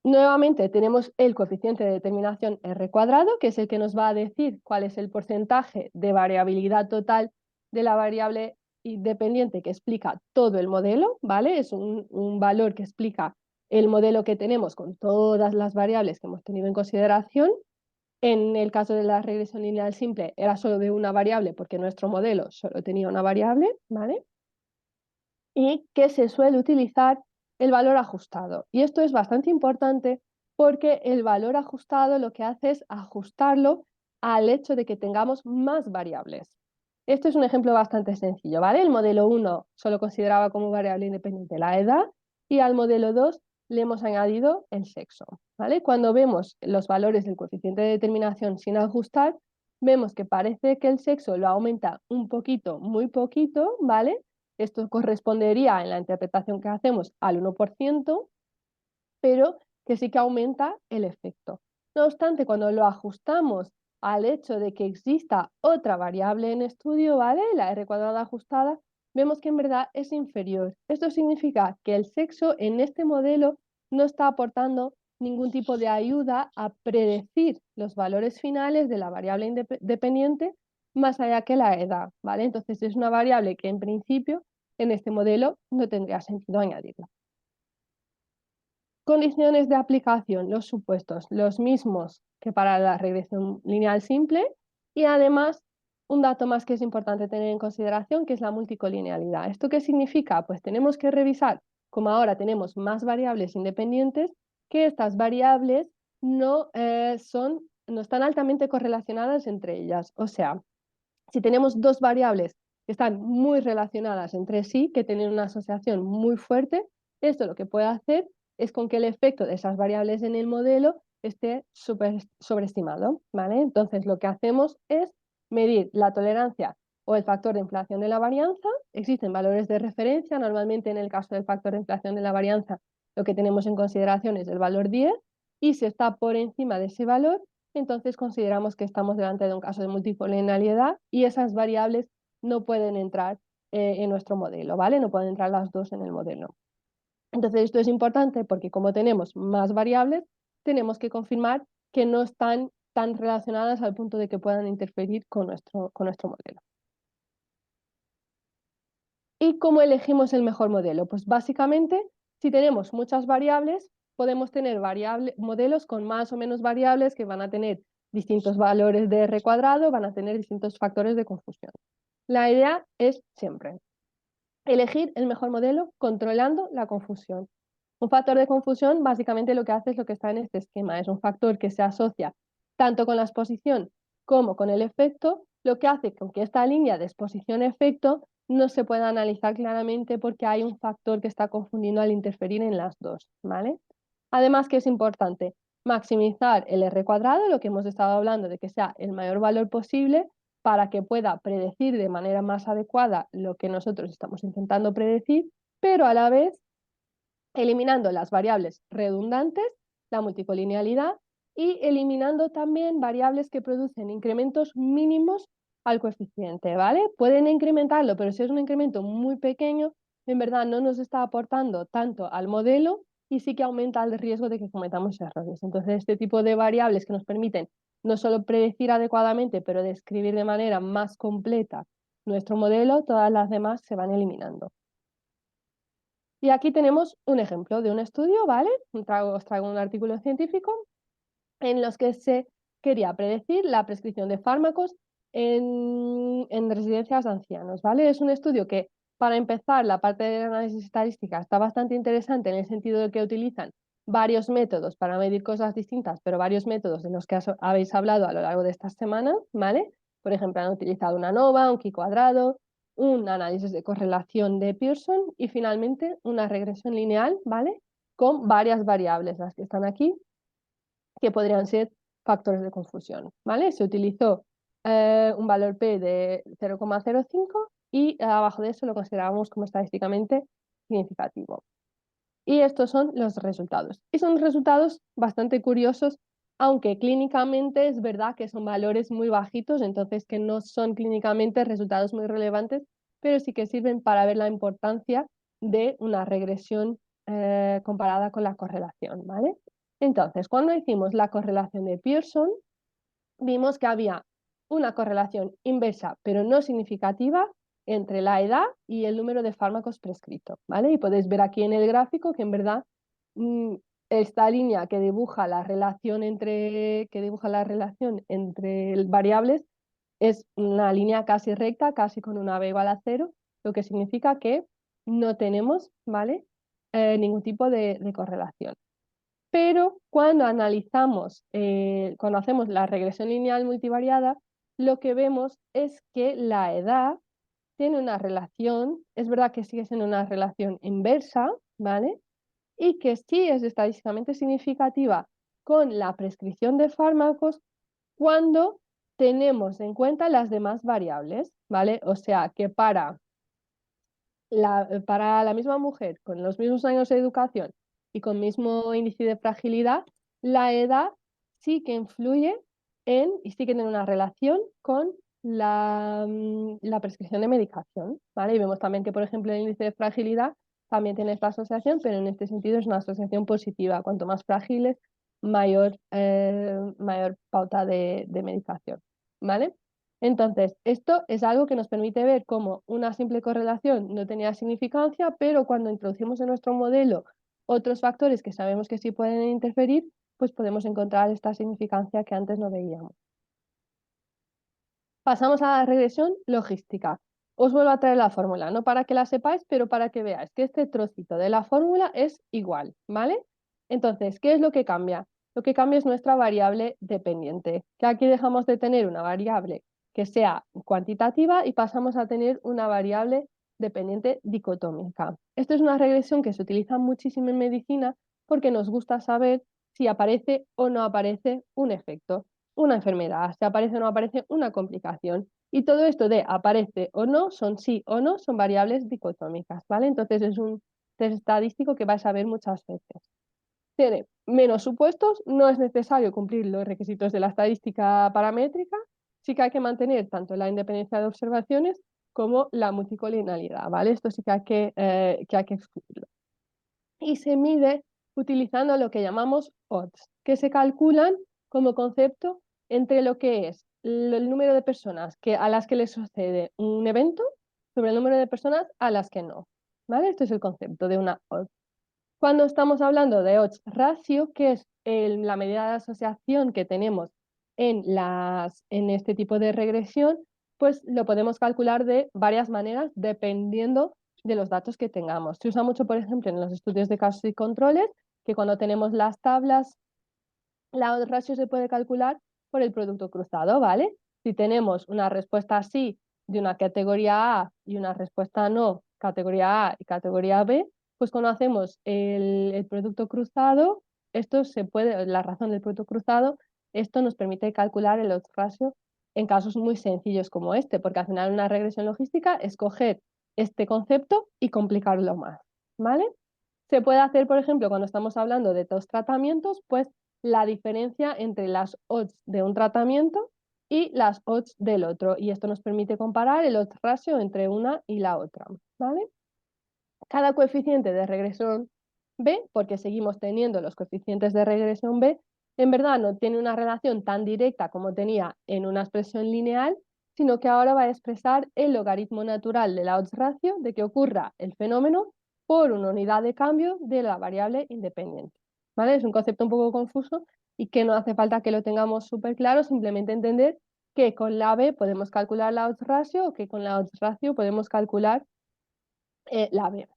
Nuevamente tenemos el coeficiente de determinación R cuadrado, que es el que nos va a decir cuál es el porcentaje de variabilidad total de la variable independiente que explica todo el modelo, ¿vale? Es un valor que explica el modelo que tenemos con todas las variables que hemos tenido en consideración. En el caso de la regresión lineal simple era solo de una variable porque nuestro modelo solo tenía una variable, ¿vale? Y que se suele utilizar el valor ajustado. Y esto es bastante importante porque el valor ajustado lo que hace es ajustarlo al hecho de que tengamos más variables. Esto es un ejemplo bastante sencillo, ¿vale? El modelo 1 solo consideraba como variable independiente la edad y al modelo 2 le hemos añadido el sexo, ¿vale? Cuando vemos los valores del coeficiente de determinación sin ajustar, vemos que parece que el sexo lo aumenta un poquito, muy poquito, ¿vale? Esto correspondería en la interpretación que hacemos al 1%, pero que sí que aumenta el efecto. No obstante, cuando lo ajustamos al hecho de que exista otra variable en estudio, ¿vale? La R cuadrada ajustada, vemos que en verdad es inferior. Esto significa que el sexo en este modelo no está aportando ningún tipo de ayuda a predecir los valores finales de la variable independiente más allá que la edad, ¿vale? Entonces es una variable que en principio en este modelo no tendría sentido añadirla. Condiciones de aplicación, los supuestos, los mismos que para la regresión lineal simple y además un dato más que es importante tener en consideración, que es la multicolinealidad. ¿Esto qué significa? Pues tenemos que revisar, como ahora tenemos más variables independientes, que estas variables no están altamente correlacionadas entre ellas. O sea, si tenemos dos variables que están muy relacionadas entre sí, que tienen una asociación muy fuerte, esto lo que puede hacer es con que el efecto de esas variables en el modelo esté sobreestimado, ¿vale? Entonces lo que hacemos es medir la tolerancia o el factor de inflación de la varianza. Existen valores de referencia, normalmente en el caso del factor de inflación de la varianza lo que tenemos en consideración es el valor 10 y si está por encima de ese valor, entonces consideramos que estamos delante de un caso de multicolonialidad y esas variables no pueden entrar en nuestro modelo, ¿vale? No pueden entrar las dos en el modelo. Entonces esto es importante porque como tenemos más variables, tenemos que confirmar que no están tan relacionadas al punto de que puedan interferir con nuestro modelo. ¿Y cómo elegimos el mejor modelo? Pues básicamente, si tenemos muchas variables, podemos tener modelos con más o menos variables que van a tener distintos valores de R cuadrado, van a tener distintos factores de confusión. La idea es siempre elegir el mejor modelo controlando la confusión. Un factor de confusión básicamente lo que hace es lo que está en este esquema, es un factor que se asocia tanto con la exposición como con el efecto, lo que hace con que esta línea de exposición-efecto no se pueda analizar claramente porque hay un factor que está confundiendo al interferir en las dos, ¿vale? Además que es importante maximizar el R cuadrado, lo que hemos estado hablando de que sea el mayor valor posible para que pueda predecir de manera más adecuada lo que nosotros estamos intentando predecir, pero a la vez eliminando las variables redundantes, la multicolinealidad, y eliminando también variables que producen incrementos mínimos al coeficiente, ¿vale? Pueden incrementarlo, pero si es un incremento muy pequeño, en verdad no nos está aportando tanto al modelo y sí que aumenta el riesgo de que cometamos errores. Entonces, este tipo de variables que nos permiten no solo predecir adecuadamente, pero describir de manera más completa nuestro modelo, todas las demás se van eliminando. Y aquí tenemos un ejemplo de un estudio, ¿vale? Os traigo un artículo científico en los que se quería predecir la prescripción de fármacos en residencias de ancianos, ¿vale? Es un estudio que, para empezar, la parte de análisis estadística está bastante interesante en el sentido de que utilizan varios métodos para medir cosas distintas, pero varios métodos de los que habéis hablado a lo largo de estas semanas, ¿vale? Por ejemplo, han utilizado una ANOVA, un chi-cuadrado, un análisis de correlación de Pearson y finalmente una regresión lineal, ¿vale? Con varias variables, las que están aquí, que podrían ser factores de confusión, ¿vale? Se utilizó un valor P de 0,05 y abajo de eso lo considerábamos como estadísticamente significativo. Y estos son los resultados. Y son resultados bastante curiosos, aunque clínicamente es verdad que son valores muy bajitos, entonces que no son clínicamente resultados muy relevantes, pero sí que sirven para ver la importancia de una regresión comparada con la correlación, ¿vale? Entonces, cuando hicimos la correlación de Pearson, vimos que había una correlación inversa, pero no significativa, entre la edad y el número de fármacos prescritos, ¿vale? Y podéis ver aquí en el gráfico que en verdad esta línea que dibuja la relación entre variables es una línea casi recta, casi con una b igual a 0, lo que significa que no tenemos, ¿vale? Ningún tipo de correlación. Pero cuando analizamos, cuando hacemos la regresión lineal multivariada, lo que vemos es que la edad tiene una relación, es verdad que sigue siendo una relación inversa, ¿vale? Y que sí es estadísticamente significativa con la prescripción de fármacos cuando tenemos en cuenta las demás variables, ¿vale? O sea que para la misma mujer con los mismos años de educación y con mismo índice de fragilidad, la edad sí que influye y sí que tiene una relación con la prescripción de medicación, ¿vale? Y vemos también que, por ejemplo, el índice de fragilidad también tiene esta asociación, pero en este sentido es una asociación positiva. Cuanto más frágiles, mayor pauta de medicación, ¿vale? Entonces, esto es algo que nos permite ver cómo una simple correlación no tenía significancia, pero cuando introducimos en nuestro modelo otros factores que sabemos que sí pueden interferir, pues podemos encontrar esta significancia que antes no veíamos. Pasamos a la regresión logística. Os vuelvo a traer la fórmula, no para que la sepáis, pero para que veáis que este trocito de la fórmula es igual, ¿vale? Entonces, ¿qué es lo que cambia? Lo que cambia es nuestra variable dependiente, que aquí dejamos de tener una variable que sea cuantitativa y pasamos a tener una variable dependiente dicotómica. Esto es una regresión que se utiliza muchísimo en medicina porque nos gusta saber si aparece o no aparece un efecto, una enfermedad, si aparece o no aparece una complicación. Y todo esto de aparece o no, son sí o no, son variables dicotómicas, ¿vale? Entonces es un test estadístico que vais a ver muchas veces. Tiene menos supuestos, no es necesario cumplir los requisitos de la estadística paramétrica, sí que hay que mantener tanto la independencia de observaciones como la multicolinialidad, ¿vale? Esto sí que hay que excluirlo. Y se mide utilizando lo que llamamos odds, que se calculan como concepto entre lo que es el número de personas a las que les sucede un evento sobre el número de personas a las que no, ¿vale? Esto es el concepto de una odds. Cuando estamos hablando de odds ratio, que es la medida de asociación que tenemos en este tipo de regresión, pues lo podemos calcular de varias maneras dependiendo de los datos que tengamos. Se usa mucho, por ejemplo, en los estudios de casos y controles, que cuando tenemos las tablas, la odds ratio se puede calcular por el producto cruzado, ¿vale? Si tenemos una respuesta sí de una categoría A y una respuesta no, categoría A y categoría B, pues cuando hacemos el producto cruzado, la razón del producto cruzado, esto nos permite calcular el odds ratio en casos muy sencillos como este, porque al final una regresión logística es coger este concepto y complicarlo más, ¿vale? Se puede hacer, por ejemplo, cuando estamos hablando de dos tratamientos, pues la diferencia entre las odds de un tratamiento y las odds del otro. Y esto nos permite comparar el odds ratio entre una y la otra, ¿vale? Cada coeficiente de regresión B, porque seguimos teniendo los coeficientes de regresión B, en verdad no tiene una relación tan directa como tenía en una expresión lineal, sino que ahora va a expresar el logaritmo natural de la odds ratio de que ocurra el fenómeno por una unidad de cambio de la variable independiente. ¿Vale? Es un concepto un poco confuso y que no hace falta que lo tengamos súper claro, simplemente entender que con la B podemos calcular la odds ratio o que con la odds ratio podemos calcular la B.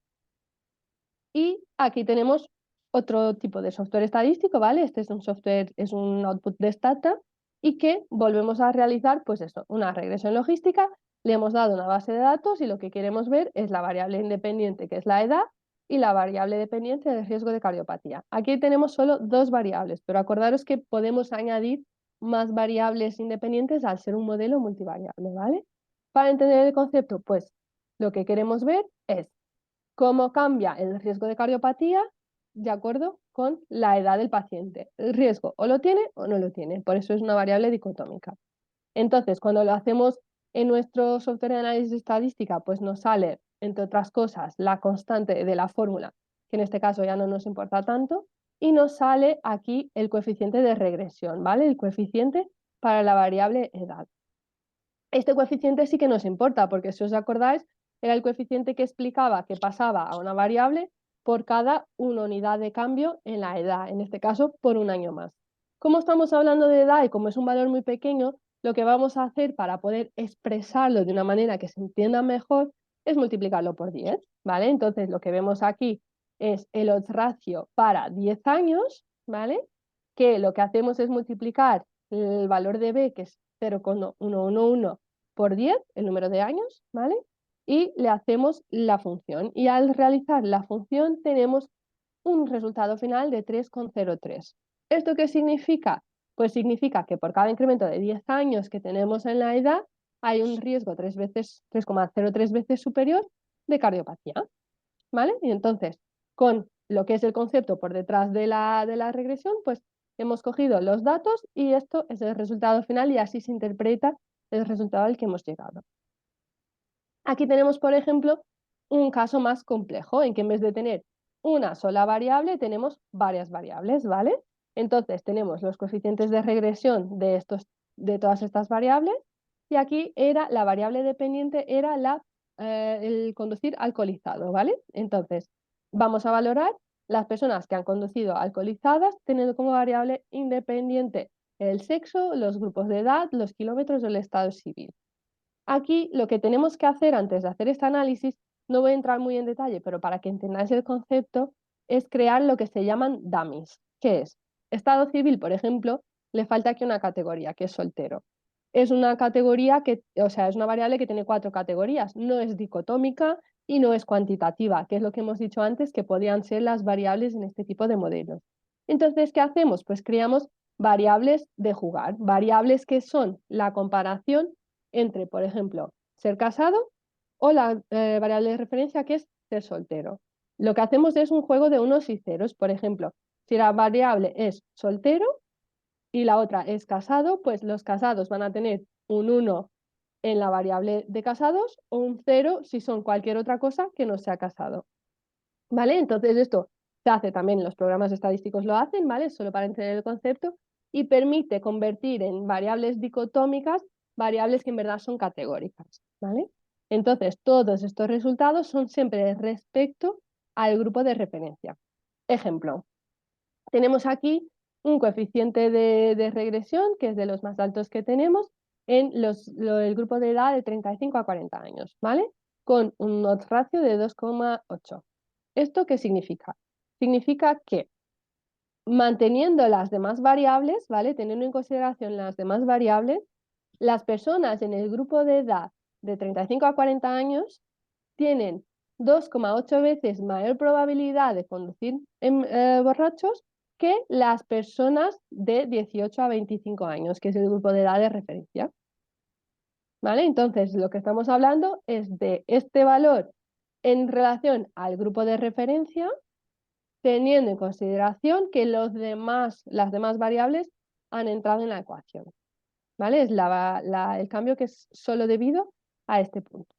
Y aquí tenemos otro tipo de software estadístico, ¿vale? Este es un software, es un output de Stata y que volvemos a realizar, pues eso, una regresión logística. Le hemos dado una base de datos y lo que queremos ver es la variable independiente, que es la edad, y la variable dependiente del riesgo de cardiopatía. Aquí tenemos solo dos variables, pero acordaros que podemos añadir más variables independientes al ser un modelo multivariable, ¿vale? Para entender el concepto, pues lo que queremos ver es cómo cambia el riesgo de cardiopatía de acuerdo con la edad del paciente. El riesgo o lo tiene o no lo tiene, por eso es una variable dicotómica. Entonces, cuando lo hacemos en nuestro software de análisis estadística, pues nos sale, entre otras cosas, la constante de la fórmula, que en este caso ya no nos importa tanto, y nos sale aquí el coeficiente de regresión, ¿vale? El coeficiente para la variable edad. Este coeficiente sí que nos importa, porque si os acordáis, era el coeficiente que explicaba que pasaba a una variable por cada una unidad de cambio en la edad, en este caso por un año más. Como estamos hablando de edad y como es un valor muy pequeño, lo que vamos a hacer para poder expresarlo de una manera que se entienda mejor es multiplicarlo por 10, ¿vale? Entonces lo que vemos aquí es el odds ratio para 10 años, ¿vale? Que lo que hacemos es multiplicar el valor de B, que es 0,111 por 10, el número de años, ¿vale? Y le hacemos la función. Y al realizar la función tenemos un resultado final de 3,03. ¿Esto qué significa? Pues significa que por cada incremento de 10 años que tenemos en la edad, hay un riesgo 3,03 veces superior de cardiopatía, ¿vale? Y entonces, con lo que es el concepto por detrás de la regresión, pues hemos cogido los datos y esto es el resultado final y así se interpreta el resultado al que hemos llegado. Aquí tenemos, por ejemplo, un caso más complejo en que en vez de tener una sola variable, tenemos varias variables, ¿vale? Entonces tenemos los coeficientes de regresión de todas estas variables y aquí era la variable dependiente, era el conducir alcoholizado, ¿vale? Entonces vamos a valorar las personas que han conducido alcoholizadas teniendo como variable independiente el sexo, los grupos de edad, los kilómetros del estado civil. Aquí lo que tenemos que hacer antes de hacer este análisis, no voy a entrar muy en detalle, pero para que entendáis el concepto, es crear lo que se llaman dummies, que es estado civil, por ejemplo, le falta aquí una categoría, que es soltero. Es una categoría que, o sea, es una variable que tiene 4 categorías, no es dicotómica y no es cuantitativa, que es lo que hemos dicho antes, que podían ser las variables en este tipo de modelos. Entonces, ¿qué hacemos? Pues creamos variables de jugar, variables que son la comparación entre, por ejemplo, ser casado o la variable de referencia que es ser soltero. Lo que hacemos es un juego de unos y ceros. Por ejemplo, si la variable es soltero y la otra es casado, pues los casados van a tener un 1 en la variable de casados o un 0 si son cualquier otra cosa que no sea casado. ¿Vale? Entonces esto se hace también, los programas estadísticos lo hacen, ¿vale? Solo para entender el concepto y permite convertir en variables dicotómicas variables que en verdad son categóricas, ¿vale? Entonces todos estos resultados son siempre respecto al grupo de referencia. Ejemplo, tenemos aquí un coeficiente de regresión que es de los más altos que tenemos en el grupo de edad de 35 a 40 años, ¿vale? Con un odds ratio de 2,8. ¿Esto qué significa? Significa que manteniendo las demás variables, ¿vale? Teniendo en consideración las demás variables, las personas en el grupo de edad de 35 a 40 años tienen 2,8 veces mayor probabilidad de conducir borrachos que las personas de 18 a 25 años, que es el grupo de edad de referencia. ¿Vale? Entonces, lo que estamos hablando es de este valor en relación al grupo de referencia, teniendo en consideración que las demás variables han entrado en la ecuación. ¿Vale? Es el cambio que es solo debido a este punto.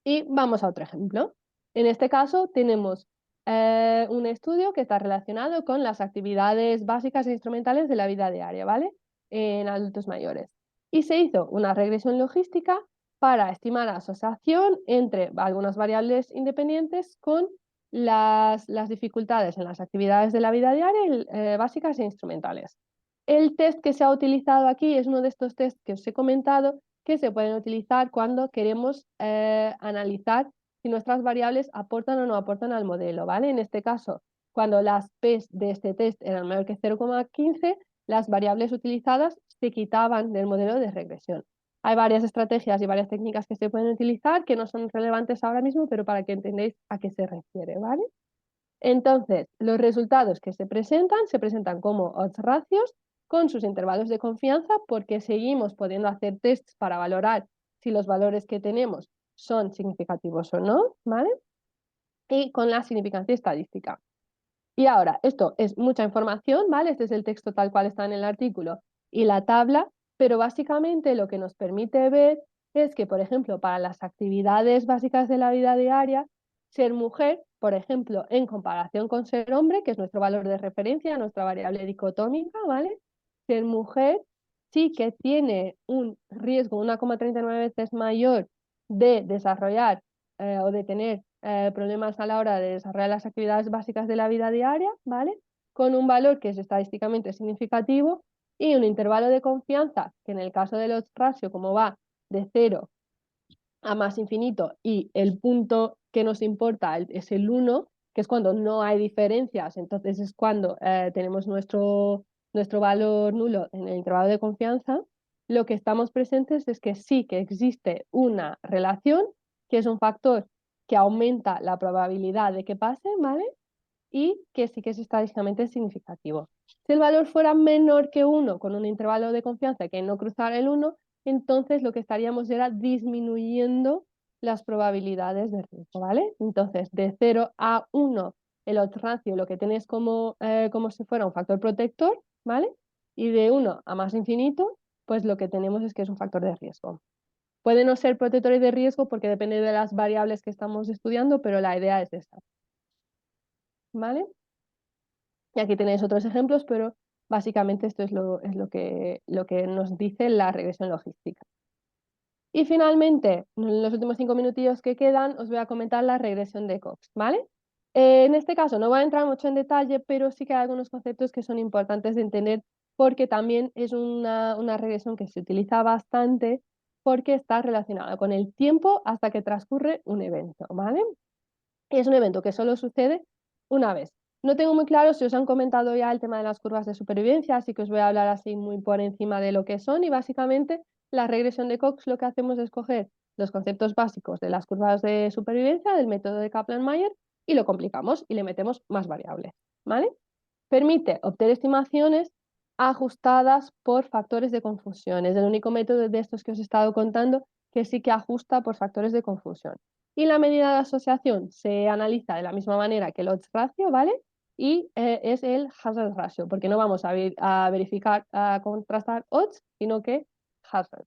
Y vamos a otro ejemplo. En este caso tenemos un estudio que está relacionado con las actividades básicas e instrumentales de la vida diaria, ¿vale? En adultos mayores. Y se hizo una regresión logística para estimar la asociación entre algunas variables independientes con las dificultades en las actividades de la vida diaria básicas e instrumentales. El test que se ha utilizado aquí es uno de estos tests que os he comentado que se pueden utilizar cuando queremos analizar si nuestras variables aportan o no aportan al modelo, ¿vale? En este caso, cuando las P's de este test eran mayor que 0,15, las variables utilizadas se quitaban del modelo de regresión. Hay varias estrategias y varias técnicas que se pueden utilizar que no son relevantes ahora mismo, pero para que entendáis a qué se refiere, ¿vale? Entonces, los resultados que se presentan como odds ratios con sus intervalos de confianza porque seguimos pudiendo hacer tests para valorar si los valores que tenemos son significativos o no, ¿vale? Y con la significancia estadística. Y ahora, esto es mucha información, ¿vale? Este es el texto tal cual está en el artículo y la tabla, pero básicamente lo que nos permite ver es que, por ejemplo, para las actividades básicas de la vida diaria, ser mujer, por ejemplo, en comparación con ser hombre, que es nuestro valor de referencia, nuestra variable dicotómica, ¿vale? Ser mujer sí que tiene un riesgo 1,39 veces mayor de desarrollar o de tener problemas a la hora de desarrollar las actividades básicas de la vida diaria, ¿vale? Con un valor que es estadísticamente significativo y un intervalo de confianza que en el caso de los ratio, como va de 0 a más infinito y el punto que nos importa es el 1, que es cuando no hay diferencias, entonces es cuando tenemos nuestro valor nulo en el intervalo de confianza, lo que estamos presentes es que sí que existe una relación, que es un factor que aumenta la probabilidad de que pase, ¿vale? Y que sí que es estadísticamente significativo. Si el valor fuera menor que 1 con un intervalo de confianza que no cruzara el 1, entonces lo que estaríamos era disminuyendo las probabilidades de riesgo, ¿vale? Entonces, de 0 a 1, el odds ratio lo que tenéis como si fuera un factor protector, ¿vale? Y de 1 a más infinito, pues lo que tenemos es que es un factor de riesgo. Puede no ser protector de riesgo porque depende de las variables que estamos estudiando, pero la idea es esta, ¿vale? Y aquí tenéis otros ejemplos, pero básicamente esto es lo que nos dice la regresión logística. Y finalmente, en los últimos 5 minutillos que quedan, os voy a comentar la regresión de Cox, ¿vale? En este caso no voy a entrar mucho en detalle, pero sí que hay algunos conceptos que son importantes de entender porque también es una regresión que se utiliza bastante porque está relacionada con el tiempo hasta que transcurre un evento, ¿vale? Y es un evento que solo sucede una vez. No tengo muy claro si os han comentado ya el tema de las curvas de supervivencia, así que os voy a hablar así muy por encima de lo que son y básicamente la regresión de Cox lo que hacemos es coger los conceptos básicos de las curvas de supervivencia del método de Kaplan-Meier y lo complicamos y le metemos más variables, ¿vale? Permite obtener estimaciones ajustadas por factores de confusión. Es el único método de estos que os he estado contando que sí que ajusta por factores de confusión. Y la medida de asociación se analiza de la misma manera que el odds ratio, ¿vale? Y es el hazard ratio, porque no vamos a verificar, a contrastar odds, sino que hazard.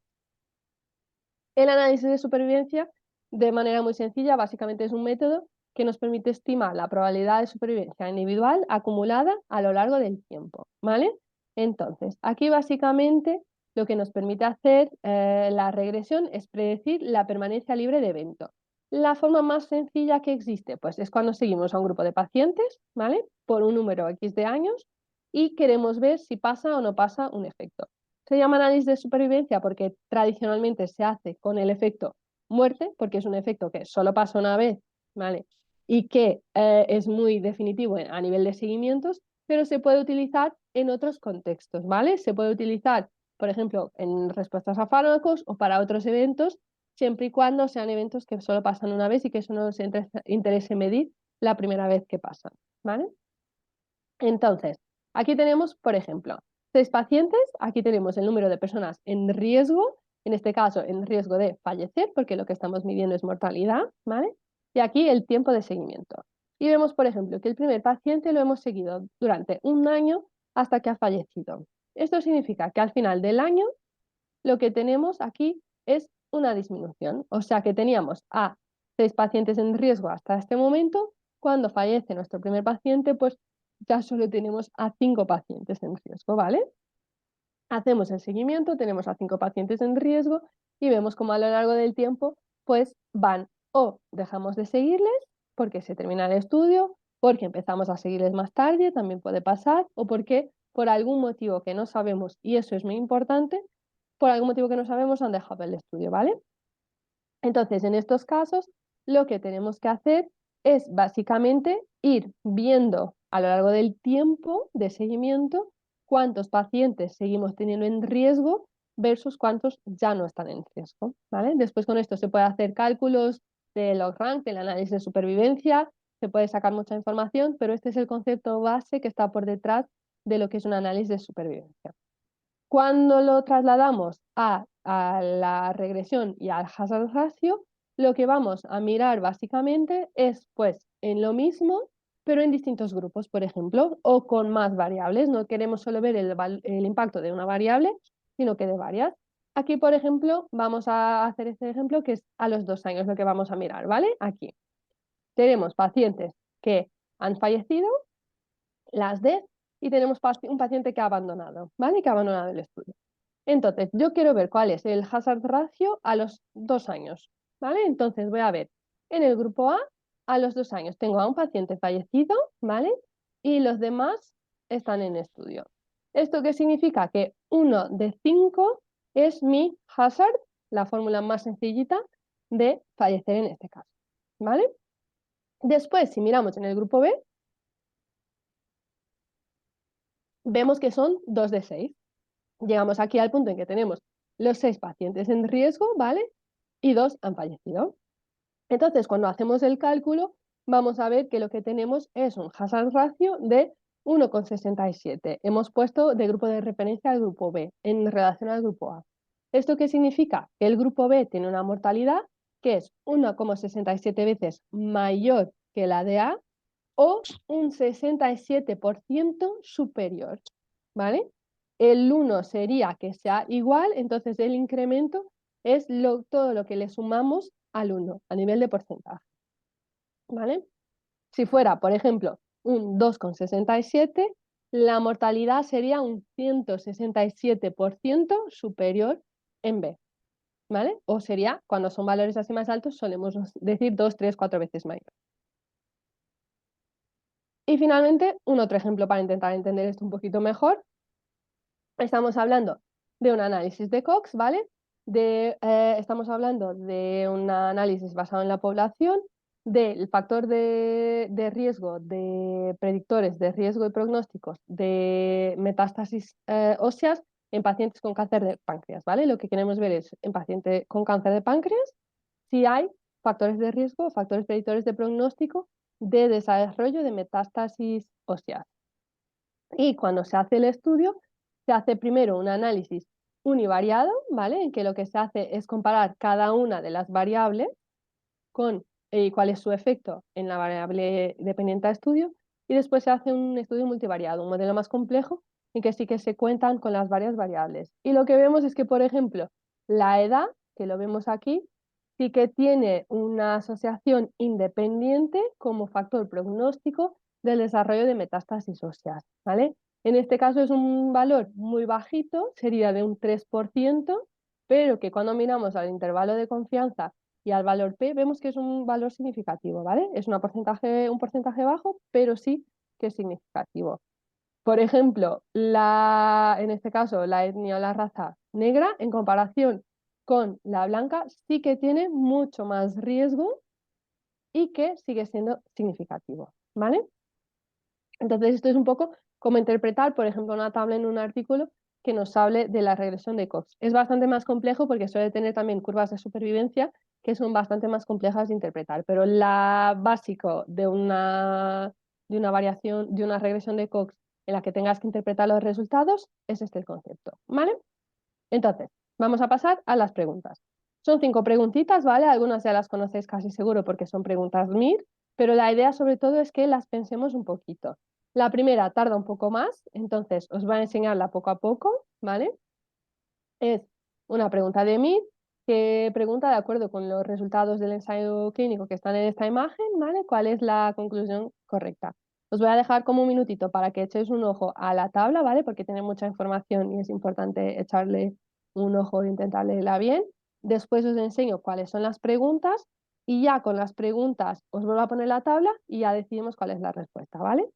El análisis de supervivencia, de manera muy sencilla, básicamente es un método que nos permite estimar la probabilidad de supervivencia individual acumulada a lo largo del tiempo, ¿vale? Entonces, aquí básicamente lo que nos permite hacer la regresión es predecir la permanencia libre de evento. La forma más sencilla que existe, pues es cuando seguimos a un grupo de pacientes, ¿vale? Por un número X de años y queremos ver si pasa o no pasa un efecto. Se llama análisis de supervivencia porque tradicionalmente se hace con el efecto muerte, porque es un efecto que solo pasa una vez, ¿vale? Y que es muy definitivo a nivel de seguimientos, pero se puede utilizar en otros contextos, ¿vale? Se puede utilizar, por ejemplo, en respuestas a fármacos o para otros eventos, siempre y cuando sean eventos que solo pasan una vez y que eso no nos interese medir la primera vez que pasan, ¿vale? Entonces, aquí tenemos, por ejemplo, 6 pacientes, aquí tenemos el número de personas en riesgo, en este caso en riesgo de fallecer, porque lo que estamos midiendo es mortalidad, ¿vale? Y aquí el tiempo de seguimiento. Y vemos, por ejemplo, que el primer paciente lo hemos seguido durante un año hasta que ha fallecido. Esto significa que al final del año lo que tenemos aquí es una disminución, o sea que teníamos a 6 pacientes en riesgo hasta este momento cuando fallece nuestro primer paciente, pues ya solo tenemos a 5 pacientes en riesgo, ¿vale? Hacemos el seguimiento, tenemos a 5 pacientes en riesgo y vemos cómo a lo largo del tiempo pues van o dejamos de seguirles porque se termina el estudio, porque empezamos a seguirles más tarde, también puede pasar, o porque por algún motivo que no sabemos, y eso es muy importante, por algún motivo que no sabemos han dejado el estudio, ¿vale? Entonces, en estos casos, lo que tenemos que hacer es básicamente ir viendo a lo largo del tiempo de seguimiento cuántos pacientes seguimos teniendo en riesgo versus cuántos ya no están en riesgo, ¿vale? Después con esto se puede hacer cálculos de log-rank, del análisis de supervivencia, se puede sacar mucha información, pero este es el concepto base que está por detrás de lo que es un análisis de supervivencia. Cuando lo trasladamos a la regresión y al hazard ratio, lo que vamos a mirar básicamente es pues en lo mismo, pero en distintos grupos, por ejemplo, o con más variables. No queremos solo ver el impacto de una variable, sino que de varias. Aquí, por ejemplo, vamos a hacer este ejemplo que es a los 2 años lo que vamos a mirar, ¿vale? Aquí tenemos pacientes que han fallecido, las D, y tenemos un paciente que ha abandonado, ¿vale? Que ha abandonado el estudio. Entonces, yo quiero ver cuál es el hazard ratio a los 2 años, ¿vale? Entonces voy a ver en el grupo a los 2 años tengo a un paciente fallecido, ¿vale? Y los demás están en estudio. ¿Esto qué significa? Que 1 de 5 es mi hazard, la fórmula más sencillita de fallecer en este caso, ¿vale? Después, si miramos en el grupo B, vemos que son 2 de 6. Llegamos aquí al punto en que tenemos los 6 pacientes en riesgo, ¿vale? Y 2 han fallecido. Entonces, cuando hacemos el cálculo, vamos a ver que lo que tenemos es un hazard ratio de 1,67. Hemos puesto de grupo de referencia al grupo B en relación al grupo A. ¿Esto qué significa? Que el grupo B tiene una mortalidad que es 1,67 veces mayor que la de A o un 67% superior, ¿vale? El 1 sería que sea igual, entonces el incremento es todo lo que le sumamos al 1 a nivel de porcentaje, ¿vale? Si fuera, por ejemplo, un 2,67, la mortalidad sería un 167% superior en B, ¿vale? O sería, cuando son valores así más altos, solemos decir 2, 3, 4 veces mayor. Y finalmente, un otro ejemplo para intentar entender esto un poquito mejor. Estamos hablando de un análisis de Cox, ¿vale? Estamos hablando de un análisis basado en la población, del factor de riesgo, de predictores de riesgo y pronósticos de metástasis óseas en pacientes con cáncer de páncreas, ¿vale? Lo que queremos ver es en paciente con cáncer de páncreas si hay factores de riesgo, factores predictores de pronóstico de desarrollo de metástasis óseas. Y cuando se hace el estudio, se hace primero un análisis univariado, ¿vale? En que lo que se hace es comparar cada una de las variables con cuál es su efecto en la variable dependiente a estudio, y después se hace un estudio multivariado, un modelo más complejo, en que sí que se cuentan con las varias variables. Y lo que vemos es que, por ejemplo, la edad, que lo vemos aquí, sí que tiene una asociación independiente como factor prognóstico del desarrollo de metástasis óseas, ¿vale? En este caso es un valor muy bajito, sería de un 3%, pero que cuando miramos al intervalo de confianza y al valor P vemos que es un valor significativo, ¿vale? Es un porcentaje bajo, pero sí que es significativo. Por ejemplo, en este caso, la etnia o la raza negra, en comparación con la blanca, sí que tiene mucho más riesgo y que sigue siendo significativo, ¿vale? Entonces, esto es un poco como interpretar, por ejemplo, una tabla en un artículo que nos hable de la regresión de Cox. Es bastante más complejo porque suele tener también curvas de supervivencia que son bastante más complejas de interpretar, pero la básico de una variación, de una regresión de Cox en la que tengas que interpretar los resultados, es este el concepto, ¿vale? Entonces, vamos a pasar a las preguntas. Son 5 preguntitas, ¿vale? Algunas ya las conocéis casi seguro porque son preguntas MIR, pero la idea sobre todo es que las pensemos un poquito. La primera tarda un poco más, entonces os voy a enseñarla poco a poco, ¿vale? Es una pregunta de MIR que pregunta, de acuerdo con los resultados del ensayo clínico que están en esta imagen, ¿vale? ¿Cuál es la conclusión correcta? Os voy a dejar como un minutito para que echéis un ojo a la tabla, ¿vale? Porque tiene mucha información y es importante echarle un ojo e intentar leerla bien. Después os enseño cuáles son las preguntas y ya con las preguntas os vuelvo a poner la tabla y ya decidimos cuál es la respuesta, ¿vale?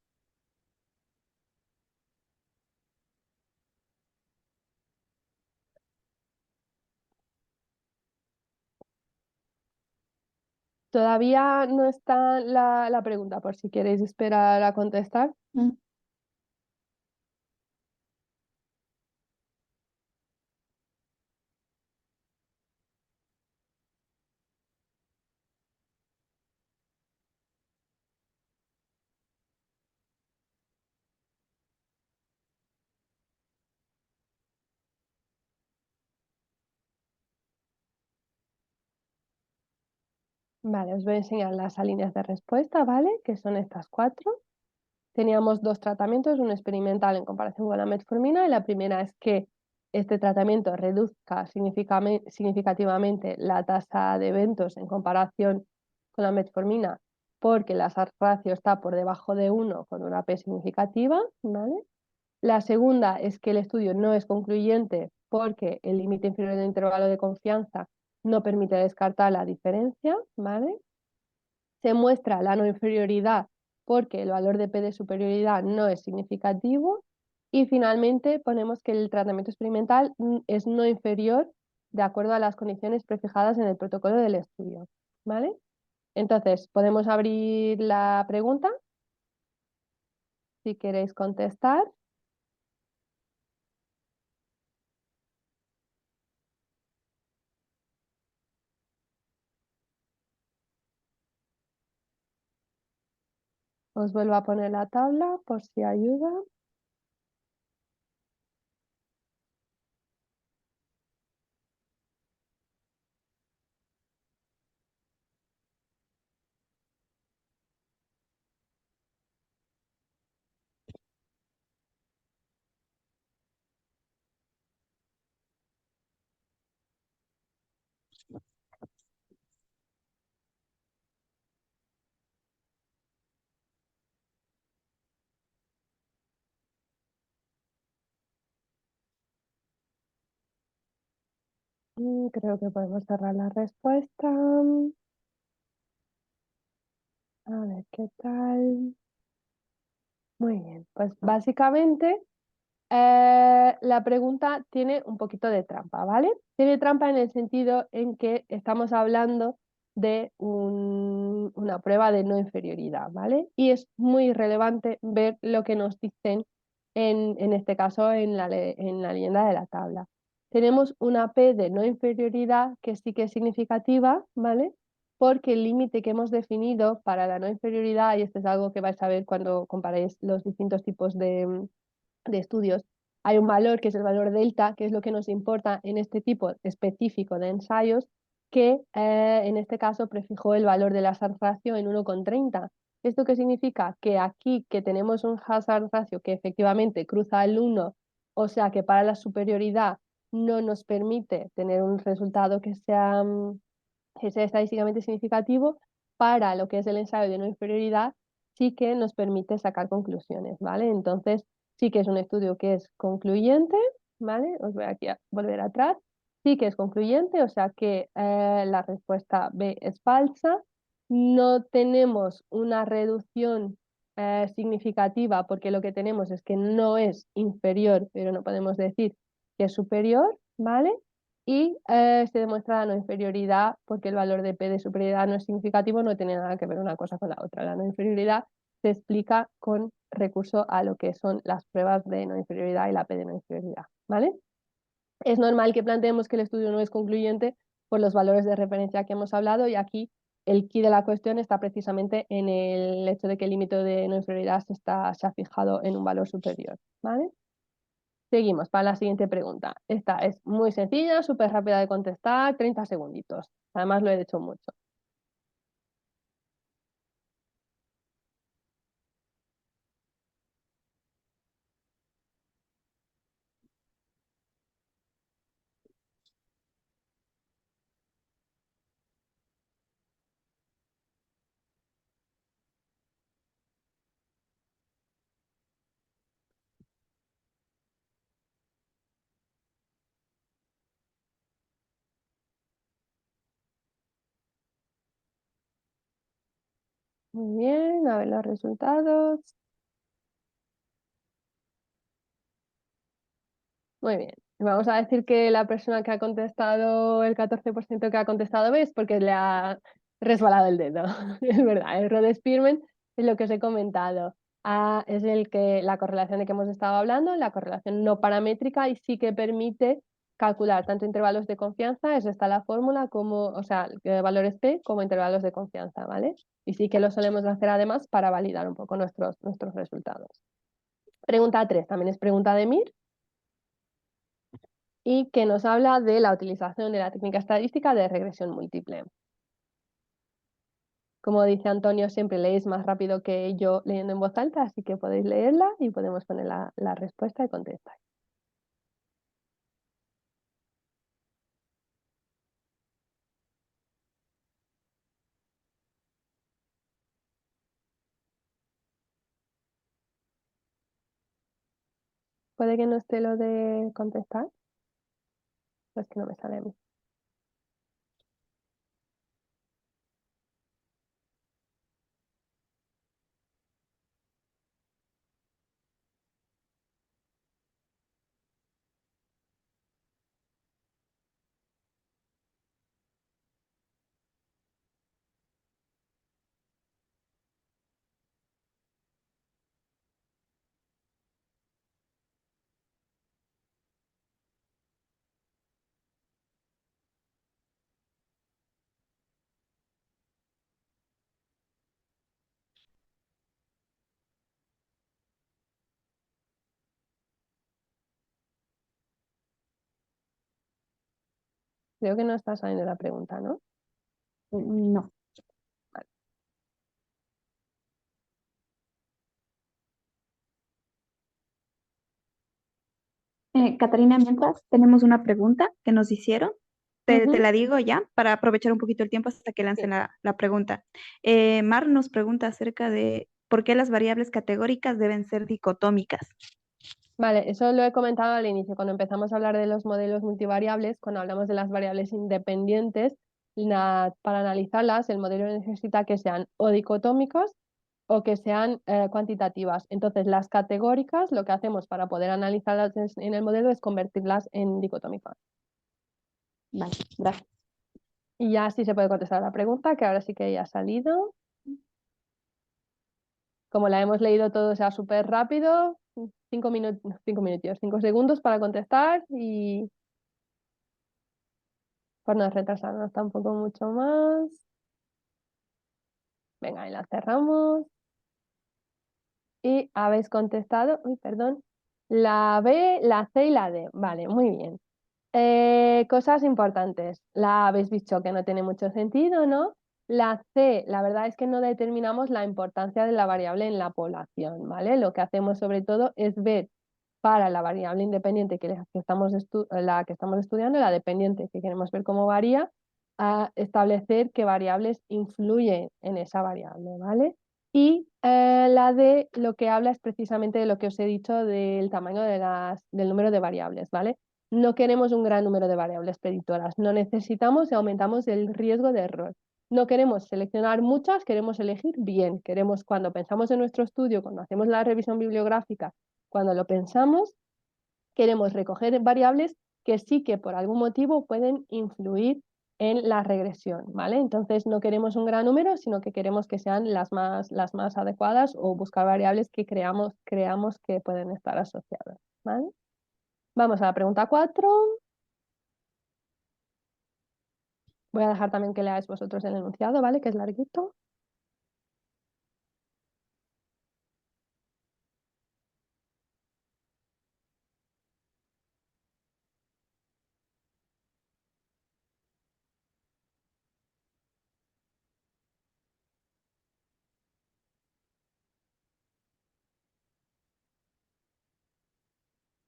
Todavía no está la pregunta, por si queréis esperar a contestar. Mm. Vale, os voy a enseñar las líneas de respuesta, ¿vale? Que son estas cuatro. Teníamos dos tratamientos, un experimental en comparación con la metformina, y la primera es que este tratamiento reduzca significativamente la tasa de eventos en comparación con la metformina, porque la SARS ratio está por debajo de 1 con una P significativa, ¿vale? La segunda es que el estudio no es concluyente porque el límite inferior del intervalo de confianza no permite descartar la diferencia, ¿vale? Se muestra la no inferioridad porque el valor de P de superioridad no es significativo. Y finalmente ponemos que el tratamiento experimental es no inferior de acuerdo a las condiciones prefijadas en el protocolo del estudio, ¿vale? Entonces, podemos abrir la pregunta si queréis contestar. Os vuelvo a poner la tabla por si ayuda. Creo que podemos cerrar la respuesta. A ver qué tal. Muy bien, pues básicamente la pregunta tiene un poquito de trampa, ¿vale? Tiene trampa en el sentido en que estamos hablando de una prueba de no inferioridad, ¿vale? Y es muy relevante ver lo que nos dicen en este caso en la leyenda de la tabla. Tenemos una P de no inferioridad que sí que es significativa, ¿vale? Porque el límite que hemos definido para la no inferioridad, y esto es algo que vais a ver cuando comparéis los distintos tipos de estudios, hay un valor que es el valor delta, que es lo que nos importa en este tipo específico de ensayos, que en este caso prefijó el valor de la hazard ratio en 1,30. ¿Esto qué significa? Que aquí que tenemos un hazard ratio que efectivamente cruza el 1, o sea que para la superioridad no nos permite tener un resultado que sea estadísticamente significativo, para lo que es el ensayo de no inferioridad sí que nos permite sacar conclusiones, ¿vale? Entonces, sí que es un estudio que es concluyente, ¿vale? Os voy aquí a volver atrás. Sí que es concluyente, o sea que la respuesta B es falsa. No tenemos una reducción significativa porque lo que tenemos es que no es inferior, pero no podemos decir que es superior, ¿vale? Y se demuestra la no inferioridad porque el valor de P de superioridad no es significativo, no tiene nada que ver una cosa con la otra. La no inferioridad se explica con recurso a lo que son las pruebas de no inferioridad y la P de no inferioridad, ¿vale? Es normal que planteemos que el estudio no es concluyente por los valores de referencia que hemos hablado, y aquí el quid de la cuestión está precisamente en el hecho de que el límite de no inferioridad se ha fijado en un valor superior, ¿vale? Seguimos para la siguiente pregunta. Esta es muy sencilla, súper rápida de contestar, 30 segunditos. Además lo he hecho mucho. Muy bien, a ver los resultados. Muy bien. Vamos a decir que la persona que ha contestado, el 14% que ha contestado B es porque le ha resbalado el dedo. Es verdad, el error de Spearman es lo que os he comentado. A es la correlación de que hemos estado hablando, la correlación no paramétrica y sí que permite calcular tanto intervalos de confianza, eso está la fórmula, como, o sea, valores P como intervalos de confianza, ¿vale? Y sí que lo solemos hacer además para validar un poco nuestros resultados. Pregunta 3, también es pregunta de Mir y que nos habla de la utilización de la técnica estadística de regresión múltiple. Como dice Antonio, siempre leéis más rápido que yo leyendo en voz alta, así que podéis leerla y podemos poner la respuesta y contestar. ¿Puede que no esté lo de contestar? Pues que no me sale a mí. Creo que no está saliendo la pregunta, ¿no? No. Vale. Catarina, mientras tenemos una pregunta que nos hicieron. Te Ujú, la digo ya para aprovechar un poquito el tiempo hasta que sí. lancen la pregunta. Mar nos pregunta acerca de por qué las variables categóricas deben ser dicotómicas. Vale, eso lo he comentado al inicio, cuando empezamos a hablar de los modelos multivariables, cuando hablamos de las variables independientes, para analizarlas, el modelo necesita que sean o dicotómicas o que sean cuantitativas. Entonces, las categóricas, lo que hacemos para poder analizarlas en el modelo es convertirlas en dicotómicas. Vale, gracias. Y ya sí se puede contestar la pregunta, que ahora sí que ya ha salido. Como la hemos leído todo, o sea, súper rápido, 5 segundos para contestar y por no retrasarnos tampoco mucho más. Venga, y la cerramos. Y habéis contestado, uy, perdón, la B, la C y la D. Vale, muy bien. Cosas importantes. La habéis dicho que no tiene mucho sentido, ¿no? La C, la verdad es que no determinamos la importancia de la variable en la población, ¿vale? Lo que hacemos sobre todo es ver para la variable independiente la que estamos estudiando, la dependiente que queremos ver cómo varía, a establecer qué variables influyen en esa variable, ¿vale? Y la D lo que habla es precisamente de lo que os he dicho del tamaño del número de variables, ¿vale? No queremos un gran número de variables predictoras, no necesitamos y aumentamos el riesgo de error. No queremos seleccionar muchas, queremos elegir bien. Queremos, cuando pensamos en nuestro estudio, cuando hacemos la revisión bibliográfica, cuando lo pensamos, queremos recoger variables que sí que por algún motivo pueden influir en la regresión, ¿vale? Entonces no queremos un gran número, sino que queremos que sean las más adecuadas o buscar variables que creamos que pueden estar asociadas, ¿vale? Vamos a la pregunta 4. Voy a dejar también que leáis vosotros el enunciado, ¿vale? Que es larguito.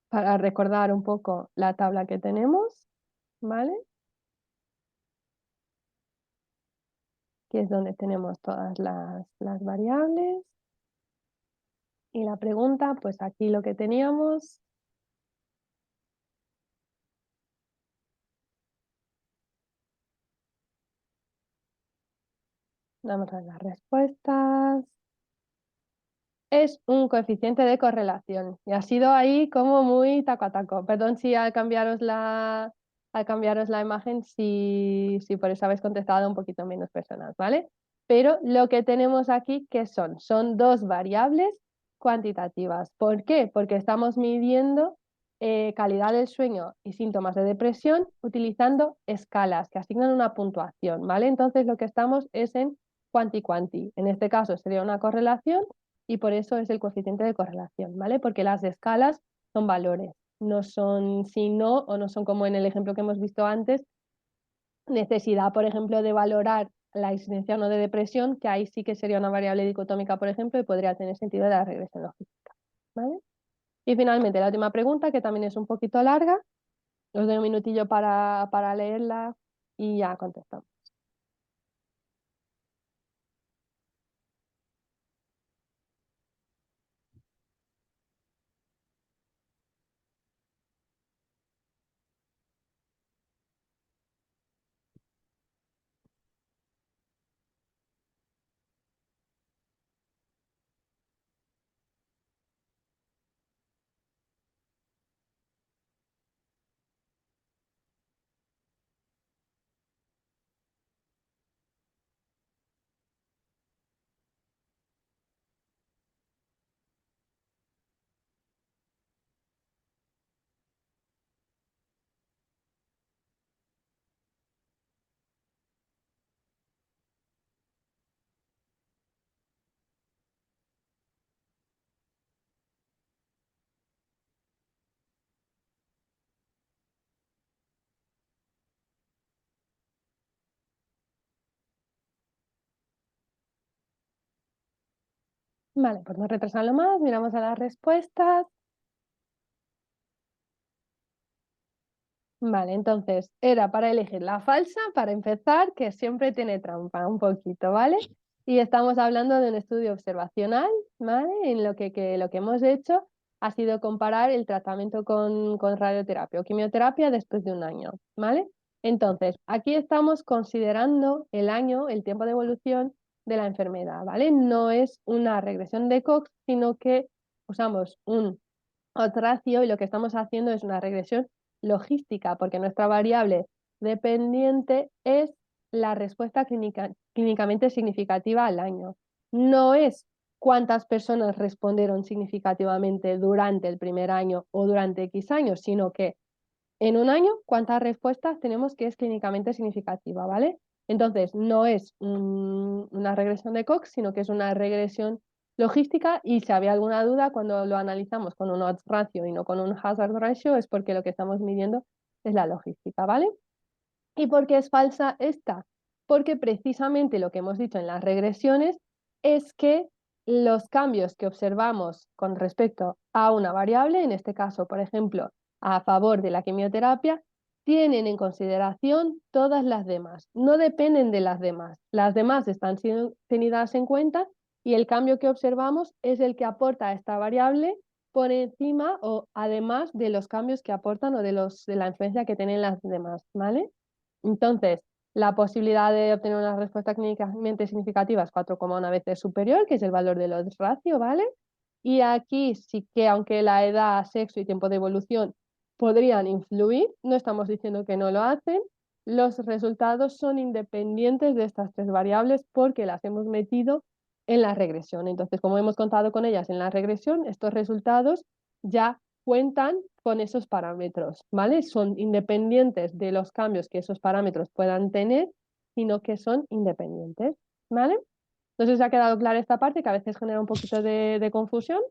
Para recordar un poco la tabla que tenemos, ¿vale? Que es donde tenemos todas las variables. Y la pregunta, pues aquí lo que teníamos. Vamos a ver las respuestas. Es un coeficiente de correlación y ha sido ahí como muy taco a taco. Perdón si al cambiaros la imagen, si por eso habéis contestado un poquito menos personas, ¿vale? Pero lo que tenemos aquí, ¿qué son? Son dos variables cuantitativas. ¿Por qué? Porque estamos midiendo calidad del sueño y síntomas de depresión utilizando escalas que asignan una puntuación, ¿vale? Entonces lo que estamos es en cuanti-cuanti. En este caso sería una correlación y por eso es el coeficiente de correlación, ¿vale? Porque las escalas son valores, no son sí, no, o no son como en el ejemplo que hemos visto antes, necesidad, por ejemplo, de valorar la existencia o no de depresión, que ahí sí que sería una variable dicotómica, por ejemplo, y podría tener sentido de la regresión logística, ¿vale? Y finalmente, la última pregunta, que también es un poquito larga, os doy un minutillo para leerla y ya contestamos. Vale, pues no retrasarlo más, miramos a las respuestas. Vale, entonces era para elegir la falsa, para empezar, que siempre tiene trampa un poquito, ¿vale? Y estamos hablando de un estudio observacional, ¿vale? En lo que hemos hecho ha sido comparar el tratamiento con radioterapia o quimioterapia después de un año, ¿vale? Entonces, aquí estamos considerando el año, el tiempo de evolución de la enfermedad, ¿vale? No es una regresión de Cox, sino que usamos un odds ratio y lo que estamos haciendo es una regresión logística, porque nuestra variable dependiente es la respuesta clínicamente significativa al año. No es cuántas personas respondieron significativamente durante el primer año o durante X años, sino que en un año cuántas respuestas tenemos que es clínicamente significativa, ¿vale? Entonces, no es una regresión de Cox, sino que es una regresión logística y si había alguna duda cuando lo analizamos con un odds ratio y no con un hazard ratio es porque lo que estamos midiendo es la logística, ¿vale? ¿Y por qué es falsa esta? Porque precisamente lo que hemos dicho en las regresiones es que los cambios que observamos con respecto a una variable, en este caso, por ejemplo, a favor de la quimioterapia, tienen en consideración todas las demás, no dependen de las demás están siendo tenidas en cuenta y el cambio que observamos es el que aporta a esta variable por encima o además de los cambios que aportan o de la influencia que tienen las demás, ¿vale? Entonces, la posibilidad de obtener una respuesta clínicamente significativa es 4,1 veces superior, que es el valor del odds ratio, ¿vale? Y aquí sí que, aunque la edad, sexo y tiempo de evolución podrían influir, no estamos diciendo que no lo hacen, los resultados son independientes de estas tres variables porque las hemos metido en la regresión. Entonces, como hemos contado con ellas en la regresión, estos resultados ya cuentan con esos parámetros, ¿vale? Son independientes de los cambios que esos parámetros puedan tener, sino que son independientes, ¿vale? No sé si ha quedado clara esta parte, que a veces genera un poquito de confusión.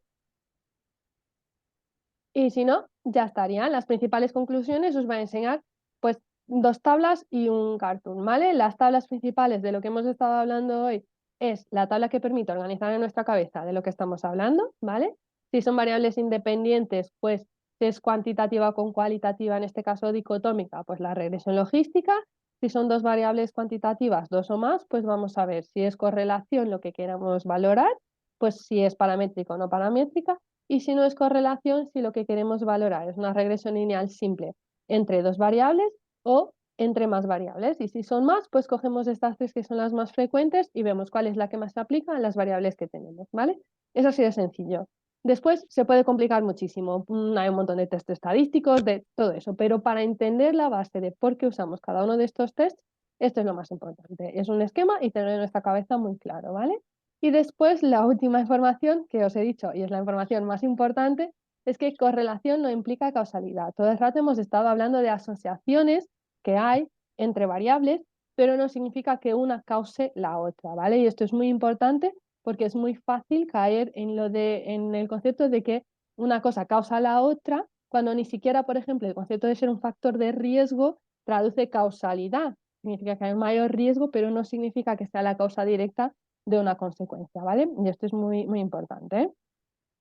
Y si no, ya estarían. Las principales conclusiones os voy a enseñar, pues, dos tablas y un cartoon, ¿vale? Las tablas principales de lo que hemos estado hablando hoy es la tabla que permite organizar en nuestra cabeza de lo que estamos hablando, ¿vale? Si son variables independientes, pues si es cuantitativa con cualitativa, en este caso dicotómica, pues la regresión logística. Si son dos variables cuantitativas, dos o más, pues vamos a ver si es correlación lo que queramos valorar, pues si es paramétrico o no paramétrica. Y si no es correlación, si lo que queremos valorar es una regresión lineal simple entre dos variables o entre más variables. Y si son más, pues cogemos estas tres que son las más frecuentes y vemos cuál es la que más se aplica a las variables que tenemos, ¿vale? Es así de sencillo. Después se puede complicar muchísimo. Hay un montón de test estadísticos, de todo eso, pero para entender la base de por qué usamos cada uno de estos tests, esto es lo más importante. Es un esquema y tener en nuestra cabeza muy claro, ¿vale? Y después la última información que os he dicho, y es la información más importante, es que correlación no implica causalidad. Todo el rato hemos estado hablando de asociaciones que hay entre variables, pero no significa que una cause la otra, ¿vale? Y esto es muy importante porque es muy fácil caer en el concepto de que una cosa causa la otra, cuando ni siquiera, por ejemplo, el concepto de ser un factor de riesgo traduce causalidad. Significa que hay un mayor riesgo, pero no significa que sea la causa directa de una consecuencia, ¿vale? Y esto es muy, muy importante, ¿eh?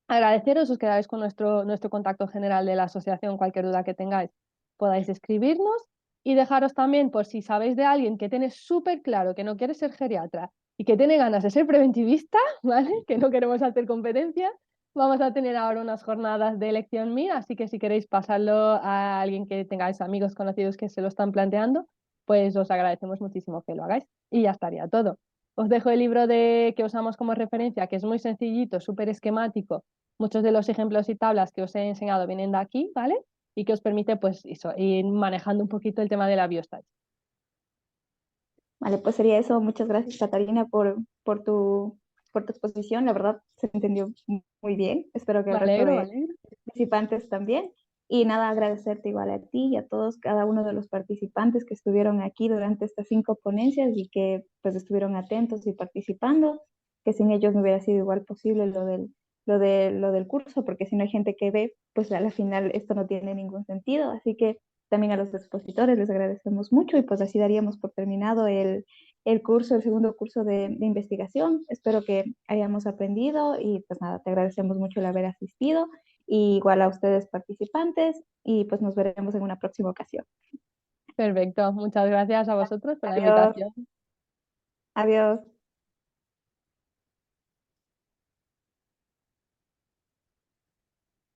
Agradeceros, os quedáis con nuestro contacto general de la asociación, cualquier duda que tengáis, podáis escribirnos y dejaros también, por si sabéis de alguien que tiene súper claro que no quiere ser geriatra y que tiene ganas de ser preventivista, ¿vale? Que no queremos hacer competencia, vamos a tener ahora unas jornadas de elección MIR, así que si queréis pasarlo a alguien que tengáis amigos conocidos que se lo están planteando, pues os agradecemos muchísimo que lo hagáis y ya estaría todo. Os dejo el libro que usamos como referencia, que es muy sencillito, súper esquemático. Muchos de los ejemplos y tablas que os he enseñado vienen de aquí, ¿vale? Y que os permite, pues, eso, ir manejando un poquito el tema de la biostat. Vale, pues sería eso. Muchas gracias, Catarina, por tu exposición. La verdad, se entendió muy bien. Espero que Me el resto alegro, me de alegro. participantes también. Y nada, agradecerte igual a ti y a todos, cada uno de los participantes que estuvieron aquí durante estas 5 ponencias y que pues estuvieron atentos y participando, que sin ellos no hubiera sido igual posible lo del curso, porque si no hay gente que ve, pues a la final esto no tiene ningún sentido. Así que también a los expositores les agradecemos mucho y pues así daríamos por terminado el curso, el segundo curso de investigación. Espero que hayamos aprendido y pues nada, te agradecemos mucho el haber asistido y igual a ustedes participantes y pues nos veremos en una próxima ocasión. Perfecto. Muchas gracias a vosotros por la Adiós, invitación. adiós.